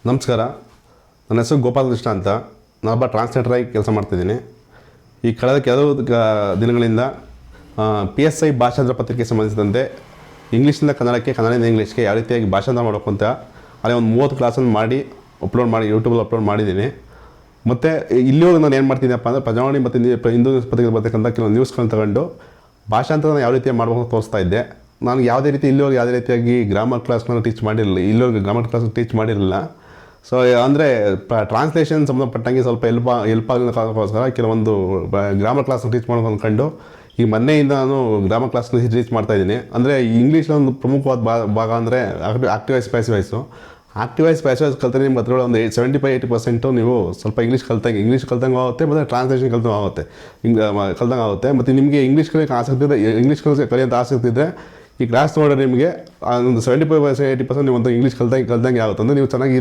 ನಮಸ್ಕಾರ, ನನ್ನ ಹೆಸರು ಗೋಪಾಲಕೃಷ್ಣ ಅಂತ. ನಾನೊಬ್ಬ ಟ್ರಾನ್ಸ್ಲೇಟರಾಗಿ ಕೆಲಸ ಮಾಡ್ತಿದ್ದೀನಿ. ಈ ಕಳೆದ ಕೆಲವು ದಿನಗಳಿಂದ PSI ಭಾಷಾಂತರ ಪತ್ರಿಕೆಗೆ ಸಂಬಂಧಿಸಿದಂತೆ ಇಂಗ್ಲೀಷಿಂದ ಕನ್ನಡಕ್ಕೆ, ಕನ್ನಡದಿಂದ ಇಂಗ್ಲೀಷ್ಗೆ ಯಾವ ರೀತಿಯಾಗಿ ಭಾಷಾಂತರ ಮಾಡಬೇಕು ಅಂತ ಅಲ್ಲಿ ಒಂದು 30 ಕ್ಲಾಸನ್ನು ಮಾಡಿ ಯೂಟ್ಯೂಬಲ್ಲಿ ಅಪ್ಲೋಡ್ ಮಾಡಿದ್ದೀನಿ. ಮತ್ತು ಇಲ್ಲಿವರೆಗೂ ನಾನು ಏನು ಮಾಡ್ತಿದ್ದೀನಪ್ಪ ಅಂದರೆ ಪ್ರಜಾವಾಣಿ ಮತ್ತು ಹಿಂದೂ ನ್ಯೂಸ್ ಪತ್ರಿಕೆ ಬರ್ತಕ್ಕಂಥ ಕೆಲವು ನ್ಯೂಸ್ಗಳನ್ನ ತಗೊಂಡು ಭಾಷಾಂತರನ ಯಾವ ರೀತಿಯಾಗಿ ಮಾಡಬೇಕು ಅಂತ ತೋರಿಸ್ತಾ ಇದ್ದೆ. ನಾನು ಯಾವುದೇ ರೀತಿಯಾಗಿ ಗ್ರಾಮರ್ ಕ್ಲಾಸ್ಗಳನ್ನ ಟೀಚ್ ಮಾಡಿರಲಿಲ್ಲ. ಇಲ್ಲಿವರೆಗೂ ಗ್ರಾಮರ್ ಕ್ಲಾಸ್ ಟೀಚ್ ಮಾಡಿರಲಿಲ್ಲ. ಸೊ ಅಂದರೆ ಟ್ರಾನ್ಸ್ಲೇಷನ್ ಸಂಬಂಧಪಟ್ಟಂಗೆ ಸ್ವಲ್ಪ ಹೆಲ್ಪ್ ಆಗೋದಕ್ಕೋಸ್ಕರ ಕೆಲವೊಂದು ಗ್ರಾಮರ್ ಕ್ಲಾಸ್ನ ಟೀಚ್ ಮಾಡೋದು ಅಂದ್ಕೊಂಡು ಈ ಮೊನ್ನೆಯಿಂದ ನಾನು ಗ್ರಾಮರ್ ಕ್ಲಾಸ್ನ ಟೀಚ್ ಮಾಡ್ತಾಯಿದ್ದೀನಿ. ಅಂದರೆ ಇಂಗ್ಲೀಷ್ನ ಒಂದು ಪ್ರಮುಖವಾದ ಭಾಗ ಅಂದರೆ active voice, passive voice. Active voice, passive voice ಕಲ್ತರೆ ನಿಮ್ಮ ಹತ್ರ ಒಂದು 75-80% ನೀವು ಸ್ವಲ್ಪ ಇಂಗ್ಲೀಷ್ ಕಲ್ತಂಗೆ ಆಗುತ್ತೆ, ಮತ್ತು ಟ್ರಾನ್ಸ್ಲೇಷನ್ ಕಲ್ತಂಗೆ ಆಗುತ್ತೆ. ಮತ್ತು ನಿಮಗೆ ಇಂಗ್ಲೀಷ್ ಕಲಿಯೋಕ್ಕೆ ಆಸಕ್ತಿ ಇದೆ, ಇಂಗ್ಲೀಷ್ ಕಲಿಯೋಂಥ ಆಸಕ್ತಿ ಇದ್ದರೆ ಈ ಕ್ಲಾಸ್ ನೋಡಿದ್ರೆ ನಿಮಗೆ ಒಂದು 75-80% ನೀವು ಒಂದು ಇಂಗ್ಲೀಷ್ ಕಲ್ತಂಗೆ ಆಗುತ್ತೆ. ಅಂದರೆ ನೀವು ಚೆನ್ನಾಗಿ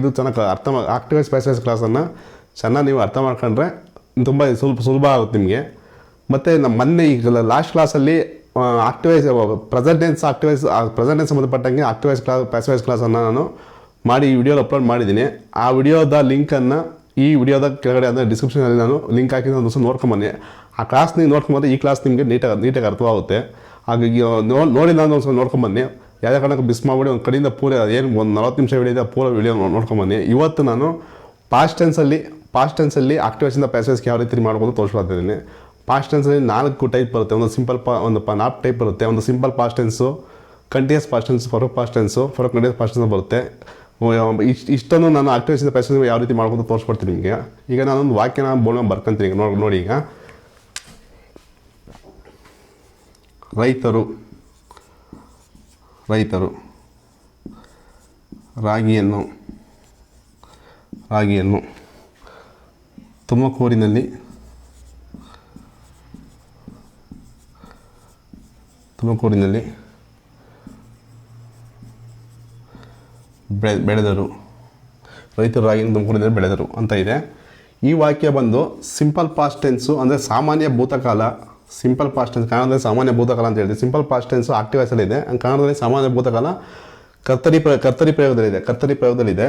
ಆಕ್ಟಿವ್ ವಾಯ್ಸ್, ಪ್ಯಾಸಿವ್ ವಾಯ್ಸ್ ಕ್ಲಾಸನ್ನು ಚೆನ್ನಾಗಿ ನೀವು ಅರ್ಥ ಮಾಡ್ಕೊಂಡ್ರೆ ತುಂಬ ಸುಲಭ ಆಗುತ್ತೆ ನಿಮಗೆ. ಮತ್ತು ನಮ್ಮ ಮೊನ್ನೆ ಈಗ ಲಾಸ್ಟ್ ಕ್ಲಾಸಲ್ಲಿ ಆಕ್ಟಿವ್ ವಾಯ್ಸ್, ಪ್ರೆಸೆಂಟ್ ಟೆನ್ಸ್ ಸಂಬಂಧಪಟ್ಟಂಗೆ active voice class, passive voice ಕ್ಲಾಸನ್ನು ನಾನು ಮಾಡಿ ಈ ವಿಡಿಯೋಲಿ ಅಪ್ಲೋಡ್ ಮಾಡಿದ್ದೀನಿ. ಆ ವಿಡಿಯೋದ ಲಿಂಕನ್ನು ಈ ವಿಡಿಯೋದ ಕೆಳಗಡೆ ಅಂದರೆ ಡಿಸ್ಕ್ರಿಪ್ಷನಲ್ಲಿ ನಾನು ಲಿಂಕ್ ಹಾಕಿದ್ದು ಒಂದು ದಿವಸ ನೋಡ್ಕೊಂಬನ್ನಿ. ಆ ಕ್ಲಾಸ್ ನೀವು ನೋಡ್ಕೊಂಬಂದ್ರೆ ಈ ಕ್ಲಾಸ್ ನಿಮಗೆ ನೀಟಾಗಿ ಅರ್ಥವಾಗುತ್ತೆ. ಹಾಗಾಗಿ ನೋಡಿ ನಾನು ಒಂದು ಸ್ವಲ್ಪ ನೋಡ್ಕೊಂಬನ್ನಿ. ಯಾವುದೇ ಕಾರಣಕ್ಕೆ ಮಿಸ್ ಮಾಡಿಬಿಡಿ. ಒಂದು ಕಡೆಯಿಂದ ಏನು ಒಂದು 40 ನಿಮಿಷ ವಿಡಿಯೋ ಪೂರ ವಿಡಿಯೋ ನೋಡ್ಕೊಂಬನ್ನಿ. ಇವತ್ತು ನಾನು ಪಾಸ್ಟ್ ಟೆನ್ಸಲ್ಲಿ ಆಕ್ಟಿವ್ ವಾಯ್ಸಿಂದ ಪ್ಯಾಸಿವ್ ವಾಯ್ಸ್ಗೆ ಯಾವ ರೀತಿ ಮಾಡ್ಬೋದು ತೋರಿಸ್ಕೊಡ್ತಿದ್ದೀನಿ. ಪಾಸ್ಟ್ ಟೆನ್ಸಲ್ಲಿ 4 ಟೈಪ್ ಬರುತ್ತೆ. ಒಂದು ಸಿಂಪಲ್ 4 ಟೈಪ್ ಬರುತ್ತೆ. ಒಂದು simple past tense, continuous past tense, forward past tense, forward continuous past tense ಬರುತ್ತೆ. ಇಷ್ಟನ್ನು ನಾನು ಆಕ್ಟಿವ್ ವಾಯ್ಸಿಂದ ಪ್ಯಾಸಿವ್ ವಾಯ್ಸ್ ಯಾವ ರೀತಿ ಮಾಡ್ಬೋದು ತೋರಿಸ್ಕೊಡ್ತೀನಿ ನಿಮಗೆ. ಈಗ ನಾನೊಂದು ವಾಕ್ಯನ ಬೋರ್ಡ್ ಬರ್ಕೊಂತೀನಿ. ಈಗ ನೋಡಿ, ಈಗ ರೈತರು ರಾಗಿಯನ್ನು ತುಮಕೂರಿನಲ್ಲಿ ಬೆಳೆದರು. ರೈತರು ರಾಗಿಯನ್ನು ತುಮಕೂರಿನಲ್ಲಿ ಬೆಳೆದರು ಅಂತ ಇದೆ. ಈ ವಾಕ್ಯ ಬಂದು ಸಿಂಪಲ್ ಪಾಸ್ಟ್ ಟೆನ್ಸು, ಅಂದರೆ ಸಾಮಾನ್ಯ ಭೂತಕಾಲ. ಸಿಂಪಲ್ ಪಾಸ್ಟ್ ಟೆನ್ಸ್ ಕನ್ನಡದಲ್ಲಿ ಸಾಮಾನ್ಯ ಭೂತಕಾಲ ಅಂತ ಹೇಳ್ತೀವಿ. ಸಿಂಪಲ್ ಪಾಸ್ಟ್ ಟೆನ್ಸು ಆಕ್ಟಿವ್ ವಾಯ್ಸಲ್ಲಿ ಇದೆ. ಕನ್ನಡದಲ್ಲಿ ಸಾಮಾನ್ಯ ಭೂತಕಾಲ ಕರ್ತರಿ ಪ್ರಯೋಗದಲ್ಲಿದೆ.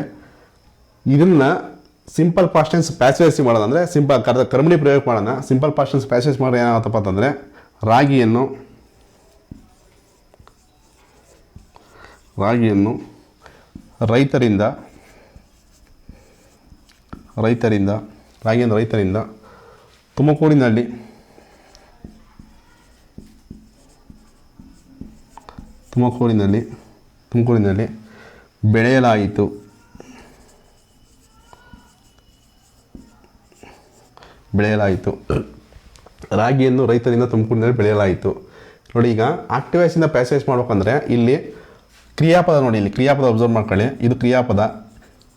ಇದನ್ನು simple past tense passive voice ಮಾಡೋದು ಅಂದರೆ ಕರ್ಮಣಿ ಪ್ರಯೋಗ ಮಾಡೋಣ. Simple past tense passive voice ಮಾಡೋದು ಏನಾಗುತ್ತಪ್ಪ ಅಂತಂದರೆ ರಾಗಿಯನ್ನು ರೈತರಿಂದ ತುಮಕೂರಿನಲ್ಲಿ ಬೆಳೆಯಲಾಯಿತು. ರಾಗಿಯನ್ನು ರೈತರಿಂದ ತುಮಕೂರಿನಲ್ಲಿ ಬೆಳೆಯಲಾಯಿತು. ನೋಡಿ, ಈಗ ಆಕ್ಟಿವ್ ವಾಯ್ಸಿಂದ ಪ್ಯಾಸಿವ್ ವಾಯ್ಸ್ ಮಾಡ್ಬೇಕಂದ್ರೆ ಇಲ್ಲಿ ಕ್ರಿಯಾಪದ ನೋಡಿ, ಇಲ್ಲಿ ಕ್ರಿಯಾಪದ ಅಬ್ಸರ್ವ್ ಮಾಡ್ಕೊಳ್ಳಿ. ಇದು ಕ್ರಿಯಾಪದ.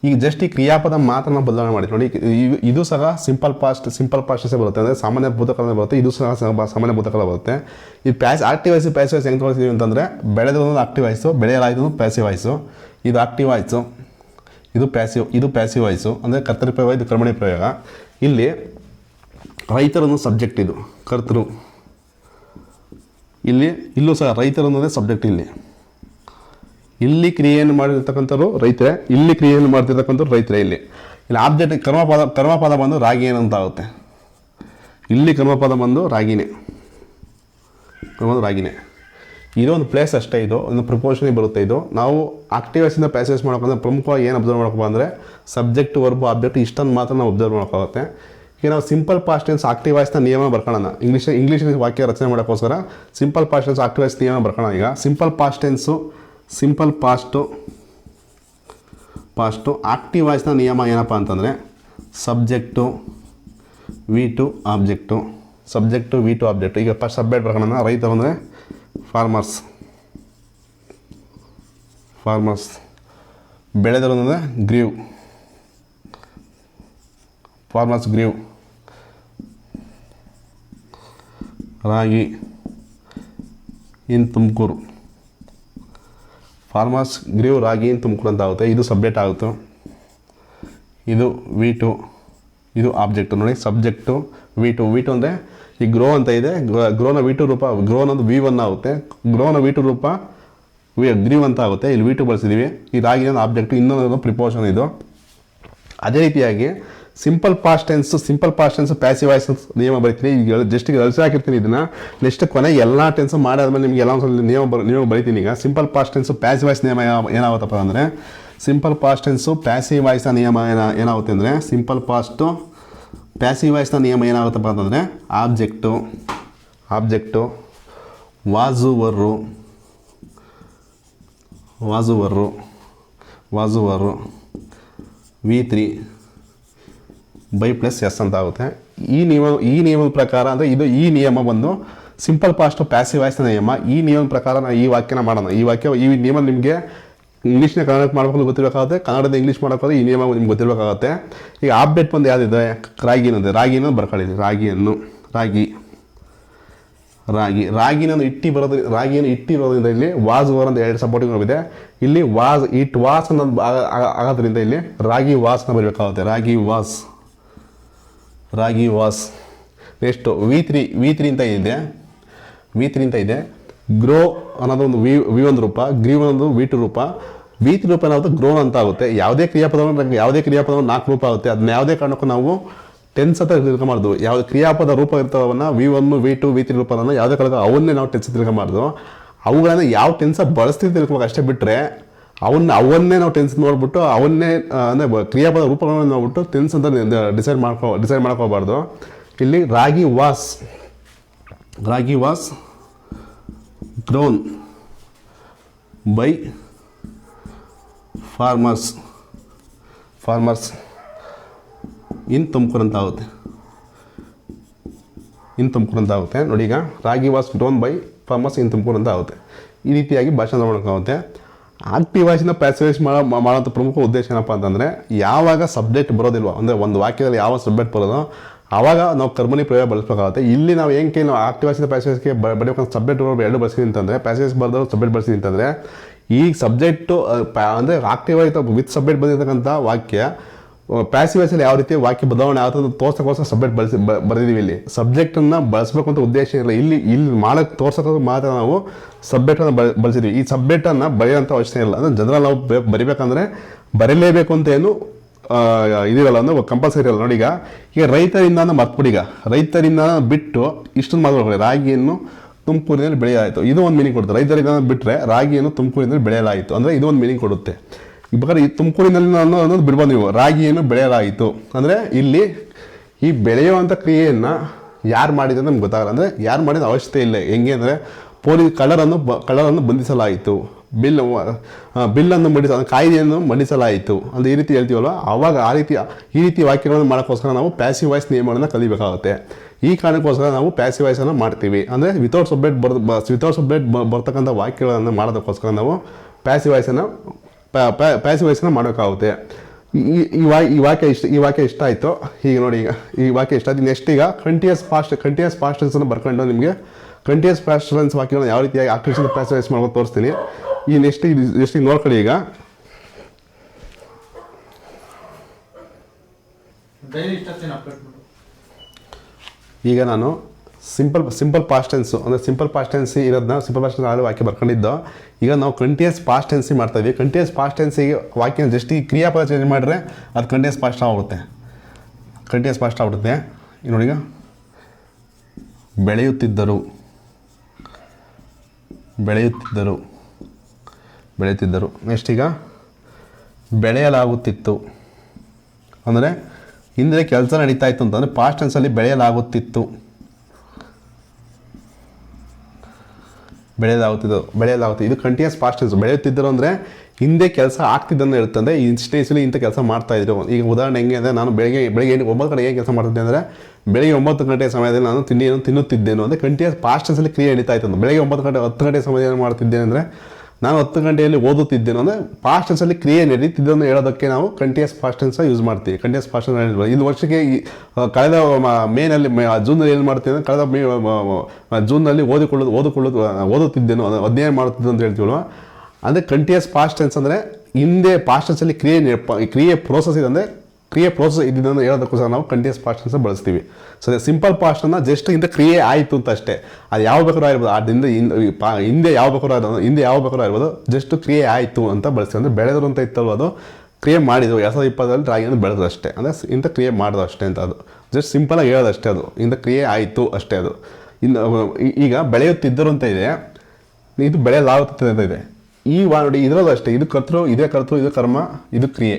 ಈಗ ಜಸ್ಟ್ ಈ ಕ್ರಿಯಾಪದ ಮಾತ್ರ ನಾವು ಬದಲಾವಣೆ ಮಾಡಿ ನೋಡಿ. ಇದು ಸಹ ಸಿಂಪಲ್ ಪಾಸ್ಟ್ ಬರುತ್ತೆ, ಅಂದರೆ ಸಾಮಾನ್ಯ ಭೂತಕಾಲ ಬರುತ್ತೆ. ಇದು ಸಹ ಸಾಮಾನ್ಯ ಭೂತಕಾಲ ಬರುತ್ತೆ. ಈ ಆಕ್ಟಿವ್ ವಾಯ್ಸ್, ಪ್ಯಾಸಿವ್ ವಾಯ್ಸ್ ಹೆಂಗೆ ತೋರಿಸ್ತೀವಿ ಅಂತಂದರೆ ಬೆಳೆದೊಂದು ಆಕ್ಟಿವ್ ವಾಯ್ಸು, ಬೆಳೆಯಲಾಯಿತು ಪ್ಯಾಸಿವ್ ವಾಯ್ಸು. ಇದು ಆಕ್ಟಿವ್ ವಾಯ್ಸು, ಇದು ಪ್ಯಾಸಿವ್ ವಾಯ್ಸು, ಅಂದರೆ ಕರ್ತರಿ ಪ್ರಯೋಗ, ಇದು ಕರ್ಮಣಿ ಪ್ರಯೋಗ. ಇಲ್ಲಿ ರೈತರನ್ನು ಸಬ್ಜೆಕ್ಟ್, ಇದು ಕರ್ತರು. ಇಲ್ಲೂ ಸಹ ರೈತರು ಅನ್ನೋದೇ ಸಬ್ಜೆಕ್ಟ್. ಇಲ್ಲಿ ಕ್ರಿಯೆಯನ್ನು ಮಾಡಿರ್ತಕ್ಕಂಥವ್ರು ರೈತರೇ, ಇಲ್ಲಿ ಕ್ರಿಯೆಯನ್ನು ಮಾಡ್ತಿರ್ತಕ್ಕಂಥವ್ರು ರೈತರೇ. ಇಲ್ಲಿ ಆಬ್ಜೆಕ್ಟ್ ಕರ್ಮಪದ ಬಂದು ರಾಗಿ ಏನಂತ ಆಗುತ್ತೆ. ಇಲ್ಲಿ ಕರ್ಮಪದ ಬಂದು ರಾಗಿನೇ. ಇದೊಂದು ಪ್ಲೇಸ್ ಅಷ್ಟೇ. ಇದು ಒಂದು ಪ್ರಿಪೋಷನ್ ಬರುತ್ತೆ. ಇದು ನಾವು ಆಕ್ಟಿವ್ ವಾಯ್ಸಿಂದ ಪ್ಯಾಸಿವ್ ವಾಯ್ಸ್ ಮಾಡೋಕ್ಕಂದ್ರೆ ಪ್ರಮುಖವಾಗಿ ಏನು ಅಬ್ಸರ್ವ್ ಮಾಡ್ಕೋ ಅಂದರೆ ಸಬ್ಜೆಕ್ಟ್, ವರ್ಬ್, ಆಬ್ಜೆಕ್ಟ್ ಇಷ್ಟನ್ನು ಮಾತ್ರ ನಾವು ಅಬ್ಸರ್ವ್ ಮಾಡೋಕ್ಕಾಗುತ್ತೆ. ಈಗ ನಾವು ಸಿಂಪಲ್ ಪಾಸ್ಟ್ ಟೆನ್ಸ್ ಆಕ್ಟಿವ್ ವಾಯ್ಸ್ನ ನಿಯಮ ಬರ್ಕೊಳ್ಳೋಣ. ಇಂಗ್ಲೀಷ್ ವಾಕ್ಯ ರಚನೆ ಮಾಡೋಕ್ಕೋಸ್ಕರ simple past tense active voice ನಿಯಮ ಬರ್ಕೊಳ್ಳೋಣ. ಈಗ ಸಿಂಪಲ್ ಪಾಸ್ಟು ಆಕ್ಟಿವ್ ವಾಯ್ಸ್ನ ನಿಯಮ ಏನಪ್ಪ ಅಂತಂದರೆ ಸಬ್ಜೆಕ್ಟು ಆಬ್ಜೆಕ್ಟು. ಈಗ ಫಸ್ಟ್ ಸಬ್ಜೆಕ್ಟ್ ಬರ್ಕೊಳ್ಳೋಣ. ರೈತರು ಅಂದರೆ ಫಾರ್ಮರ್ಸ್. ಬೆಳೆದರು ಅಂದರೆ grew. Ragi in Tumakuru. Farmers grew ragi in Tumakuru ಅಂತ ಆಗುತ್ತೆ. ಇದು ಸಬ್ಜೆಕ್ಟ್ ಆಗುತ್ತೆ. ಇದು V2, ಇದು ಆಬ್ಜೆಕ್ಟು. ನೋಡಿ, ಸಬ್ಜೆಕ್ಟು V2 ಅಂದರೆ ಈ ಗ್ರೋ ಅಂತ ಇದೆ. ಗ್ರೋನ V2 ರೂಪ, ಗ್ರೋ ಅನ್ನೋದು V1 ಆಗುತ್ತೆ. ಗ್ರೋನ V2 ರೂಪ ಗ್ರೀವ್ ಅಂತ ಆಗುತ್ತೆ. ಇಲ್ಲಿ V2 ಬಳಸಿದ್ದೀವಿ. ಈ ರಾಗಿ ಅನ್ನೋದು ಆಬ್ಜೆಕ್ಟು, ಇನ್ನೊಂದು ಪ್ರಿಪೋಷನ್. ಇದು ಅದೇ ರೀತಿಯಾಗಿ simple past tense passive voice ನಿಯಮ ಬರೀತೀನಿ. ಈಗ ಜಸ್ಟ್ ಈಗ ಅಳಿಸಿ ಹಾಕಿರ್ತೀನಿ ಇದನ್ನು. ನೆಕ್ಸ್ಟ್ ಕೊನೆಗೆ ಎಲ್ಲ ಟೆನ್ಸ್ ಮಾಡಾದ್ಮೇಲೆ ನಿಮಗೆ ಎಲ್ಲ ಒಂದು ನಿಯಮ ಬರೀತೀನಿ. ಈಗ simple past tense passive voice ನಿಯಮ ಏನಾಗುತ್ತಪ್ಪ ಅಂದರೆ, ಸಿಂಪಲ್ ಪಾಸ್ಟ್ ಟೆನ್ಸು ಪ್ಯಾಸಿವ್ ವಾಯ್ಸ್ನ ನಿಯಮ ಏನಾಗುತ್ತೆ ಅಂದರೆ, ಸಿಂಪಲ್ ಪಾಸ್ಟು ಪ್ಯಾಸಿವ್ ವಾಯ್ಸ್ನ ನಿಯಮ ಏನಾಗುತ್ತಪ್ಪ ಅಂತಂದರೆ, object was were V3 by plus S ಅಂತ ಆಗುತ್ತೆ. ಈ ನಿಯಮದ ಪ್ರಕಾರ ಅಂದರೆ ಈ ನಿಯಮ ಬಂದು ಸಿಂಪಲ್ ಪಾಸ್ಟ್ ಪ್ಯಾಸಿವ್ ವಾಯ್ಸ್ನ ನಿಯಮ. ಈ ನಿಯಮದ ಪ್ರಕಾರ ನಾವು ಈ ವಾಕ್ಯನ ಮಾಡೋಣ. ಈ ನಿಯಮ ನಿಮಗೆ ಇಂಗ್ಲೀಷ್ನ ಕನ್ನಡಕ್ಕೆ ಮಾಡ್ಬೇಕು ಗೊತ್ತಿರಬೇಕಾಗುತ್ತೆ, ಕನ್ನಡದ ಇಂಗ್ಲೀಷ್ ಮಾಡೋಕ್ಕಾದ್ರೆ ಈ ನಿಯಮ ನಿಮ್ಗೆ ಗೊತ್ತಿರಬೇಕಾಗುತ್ತೆ. ಈಗ ಆಬ್ಜೆಕ್ಟ್ ಬಂದು ಯಾವುದಿದೆ, ರಾಗಿನ ಬರ್ಕೊಳ್ಳಿ. ರಾಗಿನ ಇಟ್ಟಿ ಬರೋದ್ರಿಂದ ಇಲ್ಲಿ ವಾಸ್ ವರ್ ಅಂತ 2 ಸಪೋರ್ಟಿಂಗ್ ಇದೆ. ಇಲ್ಲಿ ವಾಸ್ ಅನ್ನೋದು ಆಗೋದ್ರಿಂದ ಇಲ್ಲಿ ರಾಗಿ ವಾಸ್ನ ಬರಬೇಕಾಗುತ್ತೆ. ರಾಗಿ ವಾಸ್. ನೆಕ್ಸ್ಟು V3 ಅಂತ ಇದೆ. ಗ್ರೋ ಅನ್ನೋದು ಒಂದು V1 ರೂಪ, ಗ್ರೀವ್ ಅನ್ನೋದು V2 ರೂಪ. V3 ರೂಪ ಏನಾಗುತ್ತೆ, ಗ್ರೋನ್ ಅಂತ ಆಗುತ್ತೆ. ಯಾವುದೇ ಕ್ರಿಯಾಪದವನ್ನು 4 ರೂಪ ಆಗುತ್ತೆ. ಅದನ್ನ ಯಾವುದೇ ಕಾರಣಕ್ಕೂ ನಾವು ಟೆನ್ಸ್ ಅಂತ ತಿಳ್ಕೊಂಬಾರ್ದು. ಯಾವ ಕ್ರಿಯಾಪದ ರೂಪ ಇರ್ತಾವನ್ನ V1, V2, V3 ರೂಪನ ಯಾವುದೇ ಕಾಲಕ್ಕೆ ಅವನ್ನೇ ನಾವು ಟೆನ್ಸ್ ತಿಳ್ಕೊಂಬಾರ್ದು. ಅವುಗಳನ್ನ ಯಾವ ಟೆನ್ಸ ಬಳಸ್ತೀವಿ ತಿಳ್ಕೊಬೇಕು ಅಷ್ಟೇ. ಬಿಟ್ಟರೆ ಅವನ್ನೇ ನಾವು ಟೆನ್ಸ್ ನೋಡ್ಬಿಟ್ಟು ಅವನ್ನೇ ಅಂದರೆ ಕ್ರಿಯಾಪದ ರೂಪಗಳನ್ನು ನೋಡ್ಬಿಟ್ಟು ಟೆನ್ಸ್ ಅಂತ ಡಿಸೈಡ್ ಮಾಡ್ಕೋಬಾರ್ದು. ಇಲ್ಲಿ ರಾಗಿ was grown by farmers in Tumakuru ಅಂತ ಆಗುತ್ತೆ. ನೋಡಿ, ಈಗ ರಾಗಿ was grown by farmers in Tumakuru ಅಂತ ಆಗುತ್ತೆ. ಈ ರೀತಿಯಾಗಿ ಭಾಷೆ ಮಾಡೋಕ್ಕಾಗುತ್ತೆ. ಆಕ್ಟಿವ್ ವಾಯ್ಸ್ನ ಪ್ಯಾಸಿವ್ ವಾಯ್ಸ್ ಮಾಡೋಂಥ ಪ್ರಮುಖ ಉದ್ದೇಶ ಏನಪ್ಪ ಅಂತಂದರೆ, ಯಾವಾಗ ಸಬ್ಜೆಕ್ಟ್ ಬರೋದಿಲ್ವ, ಅಂದರೆ ಒಂದು ವಾಕ್ಯದಲ್ಲಿ ಯಾವ ಸಬ್ಜೆಕ್ಟ್ ಬರೋದೋ ಆವಾಗ ನಾವು ಕರ್ಮನಿ ಪ್ರಯೋಗ ಬಳಸಬೇಕಾಗುತ್ತೆ. ಇಲ್ಲಿ ನಾವು ನಾವು ಆಕ್ಟಿವ್ ವಾಯ್ಸಿಂದ ಪ್ಯಾಸಿವ್ ವಾಯ್ಸ್ಗೆ ಬರೆಯೋಕೆ ಸಬ್ಜೆಕ್ಟ್ ಎರಡು ಬಳಸ್ತೀವಿ ಅಂತಂದರೆ, ಪ್ಯಾಸಿವ್ ವಾಯ್ಸ್ ಬರೆದವರು ಸಬ್ಜೆಕ್ಟ್ ಬಳಸ್ತೀವಿ ಅಂತಂದರೆ, ಈ ಸಬ್ಜೆಕ್ಟು ಅಂದರೆ ಆಕ್ಟಿವ್ ಆಗಿ ವಿತ್ ಸಬ್ಜೆಕ್ಟ್ ಬಂದಿರತಕ್ಕಂಥ ವಾಕ್ಯ ಪ್ಯಾಸಿವ್ ವಾಯ್ಸಲ್ಲಿ ಯಾವ ರೀತಿ ವಾಕ್ಯ ಬದಲಾವಣೆ ಆಗುತ್ತೆ ತೋರ್ಸೋಕ್ಕೋಸ್ಕರ ಸಬ್ಜೆಕ್ಟ್ ಬರೆದಿದ್ದೀವಿ. ಇಲ್ಲಿ ಸಬ್ಜೆಕ್ಟನ್ನು ಬಳಸಬೇಕು ಅಂತ ಉದ್ದೇಶ ಇಲ್ಲ. ಇಲ್ಲಿ ಮಾಡೋಕ್ಕೆ ತೋರ್ಸೋಕೆ ಮಾತ್ರ ನಾವು ಸಬ್ಜೆಕ್ಟನ್ನು ಬಳಸಿದ್ದೀವಿ. ಈ ಸಬ್ಜೆಕ್ಟನ್ನು ಬರೆಯೋಂಥ ಅವಶ್ಯಕ ಇಲ್ಲ. ಅಂದರೆ ಜನರಲ್ ನಾವು ಬರಿಬೇಕಂದ್ರೆ ಬರೀಲೇಬೇಕು ಅಂತ ಏನು ಇದಿರಲ್ಲ, ಅಂದರೆ ಕಂಪಲ್ಸರಿ ಇರಲ್ಲ. ನೋಡಿ, ಈಗ ರೈತರಿಂದ ಮರ್ತ್ಬಿಡಿ. ರೈತರಿಂದ ಬಿಟ್ಟು ಇಷ್ಟೊಂದು ಮಾತಾಡ್ಕೊಳ್ಳಿ. ರಾಗಿಯನ್ನು ತುಮಕೂರಿನಲ್ಲಿ ಬೆಳೆಯಲಾಯಿತು, ಇದು ಒಂದು ಮೀನಿಂಗ್ ಕೊಡುತ್ತೆ. ರೈತರಿಂದ ಬಿಟ್ಟರೆ ರಾಗಿಯನ್ನು ತುಮಕೂರಿನಲ್ಲಿ ಬೆಳೆಯಲಾಯಿತು ಅಂದರೆ ಇದು ಒಂದು ಮೀನಿಂಗ್ ಕೊಡುತ್ತೆ. ಬೇಕಾದ್ರೆ ಈ ತುಮಕೂರಿನಲ್ಲಿ ಅನ್ನೋದು ಬಿಡ್ಬೋದು ನೀವು. ರಾಗಿಯನ್ನು ಬೆಳೆಯಲಾಯಿತು ಅಂದರೆ ಇಲ್ಲಿ ಈ ಬೆಳೆಯುವಂಥ ಕ್ರಿಯೆಯನ್ನು ಯಾರು ಮಾಡಿದ್ರೆ ನಮ್ಗೆ ಗೊತ್ತಾಗಲ್ಲ. ಅಂದರೆ ಯಾರು ಮಾಡಿದ ಅವಶ್ಯಕತೆ ಇಲ್ಲ. ಹೆಂಗೆ ಅಂದರೆ ಕಳ್ಳರನ್ನು ಬಂಧಿಸಲಾಯಿತು, ಬಿಲ್ಲನ್ನು ಕಾಯ್ದೆಯನ್ನು ಮಂಡಿಸಲಾಯಿತು ಅಂತ ಈ ರೀತಿ ಹೇಳ್ತೀವಲ್ವ, ಆವಾಗ ಈ ರೀತಿ ವಾಕ್ಯಗಳನ್ನು ಮಾಡೋಕ್ಕೋಸ್ಕರ ನಾವು ಪ್ಯಾಸಿವ್ ವಾಯ್ಸ್ ನಿಯಮಗಳನ್ನು ಕಲಿಬೇಕಾಗುತ್ತೆ. ಈ ಕಾರಣಕ್ಕೋಸ್ಕರ ನಾವು ಪ್ಯಾಸಿವ್ ವಾಯ್ಸನ್ನು ಮಾಡ್ತೀವಿ. ಅಂದರೆ ವಿತೌಟ್ ಸಬ್ಜೆಕ್ಟ್ ಬರ್ತಕ್ಕಂಥ ವಾಕ್ಯಗಳನ್ನು ಮಾಡೋದಕ್ಕೋಸ್ಕರ ನಾವು ಪ್ಯಾಸಿವ್ ವಾಯ್ಸನ್ನು ಮಾಡೋಕ್ಕಾಗುತ್ತೆ. ಈ ವಾಕ್ಯ ಇಷ್ಟ ಆಯಿತು. ಈಗ ನೋಡಿ, ಈ ವಾಕ್ಯ ಇಷ್ಟ ಆಯ್ತು. ನೆಕ್ಸ್ಟ್ ಈಗ ಕಂಟಿನ್ಯೂಸ್ ಪಾಸ್ಟ್ ಟೆನ್ಸನ್ನು ಬರ್ಕೊಂಡು ನಿಮಗೆ ಕಂಟಿನ್ಯೂಸ್ ಪಾಸ್ಟ್ ಟೆನ್ಸ್ ವಾಕ್ಯಗಳನ್ನು ಯಾವ ರೀತಿಯಾಗಿ ಆಕ್ಟಿವ್ ಪ್ಯಾಸಿವ್ ವಾಯ್ಸ್ ಮಾಡ್ಕೊಂಡು ತೋರಿಸ್ತೀನಿ. ಈ ನೆಕ್ಸ್ಟ್ ನೋಡ್ಕೊಳ್ಳಿ. ಈಗ ನಾನು ಸಿಂಪಲ್ ಪಾಸ್ಟ್ ಟೆನ್ಸು ಅಂದರೆ ಸಿಂಪಲ್ ಪಾಸ್ಟ್ ಟೆನ್ಸ್ ಇರೋದನ್ನ ಸಿಂಪಲ್ ಪಾಸ್ಟ್ ಟೆನ್ಸ್ ವಾಕ್ಯ ಬರ್ಕೊಂಡಿದ್ದು. ಈಗ ನಾವು ಕಂಟಿನ್ಯೂಸ್ ಪಾಸ್ಟ್ ಟೆನ್ಸ್ ಮಾಡ್ತಾ ಇದ್ದೀವಿ. ಕಂಟಿನ್ಯೂಸ್ ಪಾಸ್ಟ್ ಟೆನ್ಸಿಗೆ ವಾಕ್ಯ ಜಸ್ಟ್ ಈ ಕ್ರಿಯಾಪದ ಚೇಂಜ್ ಮಾಡಿದ್ರೆ ಅದು ಕಂಟಿನ್ಯೂಸ್ ಪಾಸ್ಟ್ ಆಗುತ್ತೆ. ಈಗ ನೋಡಿ, ಬೆಳೆಯುತ್ತಿದ್ದರು. ನೆಕ್ಸ್ಟ್ ಈಗ ಬೆಳೆಯಲಾಗುತ್ತಿತ್ತು ಅಂದರೆ ಹಿಂದೆ ಕೆಲಸ ನಡೀತಾ ಇತ್ತು ಅಂತಂದರೆ ಪಾಸ್ಟ್ ಟೆನ್ಸಲ್ಲಿ ಬೆಳೆಯಲಾಗುತ್ತಿತ್ತು. ಇದು ಕಂಟಿನ್ಯೂಸ್ ಪಾಸ್ಟ್ ಟೆನ್ಸ್. ಬೆಳೆಯುತ್ತಿದ್ದರು ಅಂದರೆ ಹಿಂದೆ ಕೆಲಸ ಆಗ್ತಿದ್ದನ್ನು ಹೇಳುತ್ತೆ. ಅಂದರೆ ಇನ್ಸ್ಟೇಷಲಿ ಇಂಥ ಕೆಲಸ ಮಾಡ್ತಾಯಿದ್ರು. ಈಗ ಉದಾಹರಣೆ ಹೆಂಗೆ ಅಂದರೆ, ನಾನು ಬೆಳಗ್ಗೆ 9 ಗಂಟೆಗೆ ಏನು ಕೆಲಸ ಮಾಡ್ತಿದ್ದೆ ಅಂದರೆ ಬೆಳಗ್ಗೆ 9 ಗಂಟೆ ಸಮಯದಲ್ಲಿ ನಾನು ತಿನ್ನುತ್ತಿದ್ದೇನು ಅಂದರೆ ಕಂಟಿನ್ಯೂಸ್ ಪಾಸ್ಟ್ ಟೆನ್ಸಲ್ಲಿ ಕ್ರಿಯೆ ನಡೀತಾ ಇತ್ತು. ಬೆಳಗ್ಗೆ 10 ಗಂಟೆ ಸಮಯದಲ್ಲಿ ಮಾಡ್ತಿದ್ದೇನೆ ಅಂದರೆ ನಾನು 10 ಗಂಟೆಯಲ್ಲಿ ಓದುತ್ತಿದ್ದೇನೆ ಅಂದರೆ ಪಾಸ್ಟ್ ಟೆನ್ಸಲ್ಲಿ ಕ್ರಿಯೆ ನಡೀತಿದ್ದನ್ನು ಹೇಳೋದಕ್ಕೆ ನಾವು ಕಂಟಿನ್ಯೂಸ್ ಪಾಸ್ಟ್ ಟೆನ್ಸ್ ಯೂಸ್ ಮಾಡ್ತೀವಿ. ಕಂಟಿನ್ಯೂಸ್ ಪಾಸ್ಟ್ ಟೆನ್ಸ್ ಇದು ವರ್ಷಕ್ಕೆ ಕಳೆದ ಮೇನಲ್ಲಿ ಜೂನಲ್ಲಿ ಏನು ಮಾಡ್ತೀವಿ ಅಂದರೆ ಕಳೆದ ಜೂನ್ನಲ್ಲಿ ಓದುತ್ತಿದ್ದೇನು ಅಧ್ಯಯನ ಮಾಡುತ್ತಿದ್ದು ಅಂತ ಹೇಳ್ತೀವಲ್ವ. ಅಂದರೆ ಕಂಟಿನ್ಯೂಸ್ ಪಾಸ್ಟ್ ಟೆನ್ಸ್ ಅಂದರೆ ಹಿಂದೆ ಪಾಸ್ಟ್ ಟೆನ್ಸಲ್ಲಿ ಕ್ರಿಯೆ ಪ್ರೋಸೆಸ್ ಇದೆ ಅಂದರೆ ಕ್ರಿಯೆ ಪ್ರೋಸೆಸ್ ಇದ್ದಿದ್ದನ್ನು ಹೇಳೋದಕ್ಕೋಸ್ಕರ ನಾವು ಕಂಟಿನ್ಯೂಸ್ ಪಾಸ್ಟ್ ಟೆನ್ಸ್ ಬಳಸ್ತೀವಿ. ಸೊ ಸಿಂಪಲ್ ಪಾಸ್ಟನ್ನು ಜಸ್ಟ್ ಇಂಥ ಕ್ರಿಯೆ ಆಯಿತು ಅಂತ ಅಷ್ಟೇ. ಅದು ಯಾವ ಬೇಕಾದ್ರೂ ಇರ್ಬೋದು. ಅದರಿಂದ ಹಿಂದೆ ಯಾವ ಬೇಕಾದ್ರೂ ಇರ್ಬೋದು. ಜಸ್ಟ್ ಕ್ರಿಯೆ ಆಯಿತು ಅಂತ ಬಳಸ್ತೀವಿ. ಅಂದರೆ ಬೆಳೆದ್ರು ಅಂತ ಇತ್ತಲ್ವ, ಅದು ಕ್ರಿಯೆ ಮಾಡಿದ್ರು 2020 ರಾಗಿಯನ್ನು ಬೆಳೆದ್ರು ಅಷ್ಟೇ, ಅಂದರೆ ಇಂಥ ಕ್ರಿಯೆ ಮಾಡಿದ್ರು ಅಷ್ಟೇ ಅಂತ. ಅದು ಜಸ್ಟ್ ಸಿಂಪಲಾಗಿ ಹೇಳೋದು ಅಷ್ಟೇ, ಅದು ಇಂಥ ಕ್ರಿಯೆ ಆಯಿತು ಅಷ್ಟೇ. ಅದು ಇನ್ನು ಈಗ ಬೆಳೆಯುತ್ತಿದ್ದರು ಅಂತ ಇದೆ, ಇದು ಬೆಳೆಯಲಾಗುತ್ತದೆ ಅಂತ ಇದೆ. ಈ ನೋಡಿ ಇದರಲ್ಲೂ ಅಷ್ಟೇ, ಇದು ಕರ್ತೃ, ಇದೇ ಕರ್ತೃ, ಇದು ಕರ್ಮ, ಇದು ಕ್ರಿಯೆ,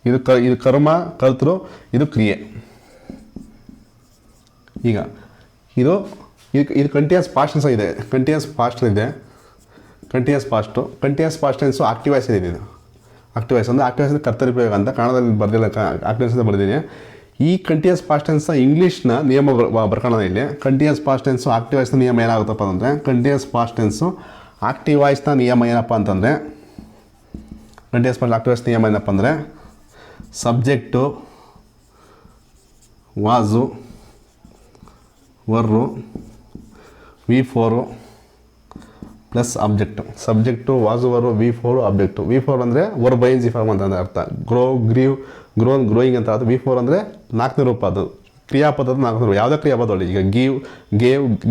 ಇದು ಕರ್ಮ, ಕರ್ತೃ, ಇದು ಕ್ರಿಯೆ. ಈಗ ಇದು ಕಂಟಿನ್ಯೂಸ್ ಪಾಸ್ಟ್ ಇದೆ, ಕಂಟಿನ್ಯೂಸ್ ಪಾಸ್ಟ್ ಇದೆ, continuous past tense active voice ಇದೆ. ಇದು ಆಕ್ಟಿವ್ ವಾಯ್ಸ್ ಅಂದರೆ ಆಕ್ಟಿವ್ ವಾಯ್ಸ್ ಕರ್ತವ್ಯ ಪ್ರಯೋಗ ಅಂತ ಕನ್ನಡದಲ್ಲಿ ಬರ್ದಿಲ್ಲ, ಆಕ್ಟಿವ್ ವಾಯ್ಸ್ ಅಂತ ಬರ್ದಿದ್ದೀನಿ. ಈ ಕಂಟಿನ್ಯೂಸ್ ಪಾಸ್ಟ್ ಟೆನ್ಸ್ನ ಇಂಗ್ಲೀಷ್ನ ನಿಯಮ ಬರ್ಕೊಳ್ಳೋಣ ಇಲ್ಲಿ. ಕಂಟಿನ್ಯೂಸ್ ಪಾಸ್ಟ್ ಟೆನ್ಸು ಆಕ್ಟಿವ್ ವಾಯ್ಸ್ನ ನಿಯಮ ಏನಾಗುತ್ತಪ್ಪ ಅಂದರೆ, ಕಂಟಿನ್ಯೂಸ್ ಪಾಸ್ಟ್ ಟೆನ್ಸು ಆಕ್ಟಿವ್ ವಾಯ್ಸ್ನ ನಿಯಮ ಏನಪ್ಪ ಅಂತಂದರೆ, ಕಂಟಿನ್ಯೂಸ್ ಪಾಸ್ಟ್ ಆಕ್ಟಿವ್ ವಾಯ್ಸ್ ನಿಯಮ ಏನಪ್ಪ ಅಂದರೆ, subject, was, were, V4 plus object. Subject, was, were, V4 object. V4 ಅಂದರೆ ವರ್ಬ್ ಐನ್ ಜಿ ಫಾರ್ಮ್ ಅಂತ ಅರ್ಥ. ಗ್ರೋನ್, ಗ್ರೋಯಿಂಗ್ ಅಂತ ಅದು. V4 ಅಂದರೆ 4ನೇ ರೂಪ, ಅದು ಕ್ರಿಯಾಪದದ 4ನೇ ರೂಪ. ಯಾವುದೇ ಕ್ರಿಯಾಪದ ಒಳ್ಳೆ, ಈಗ ಗೇವ್,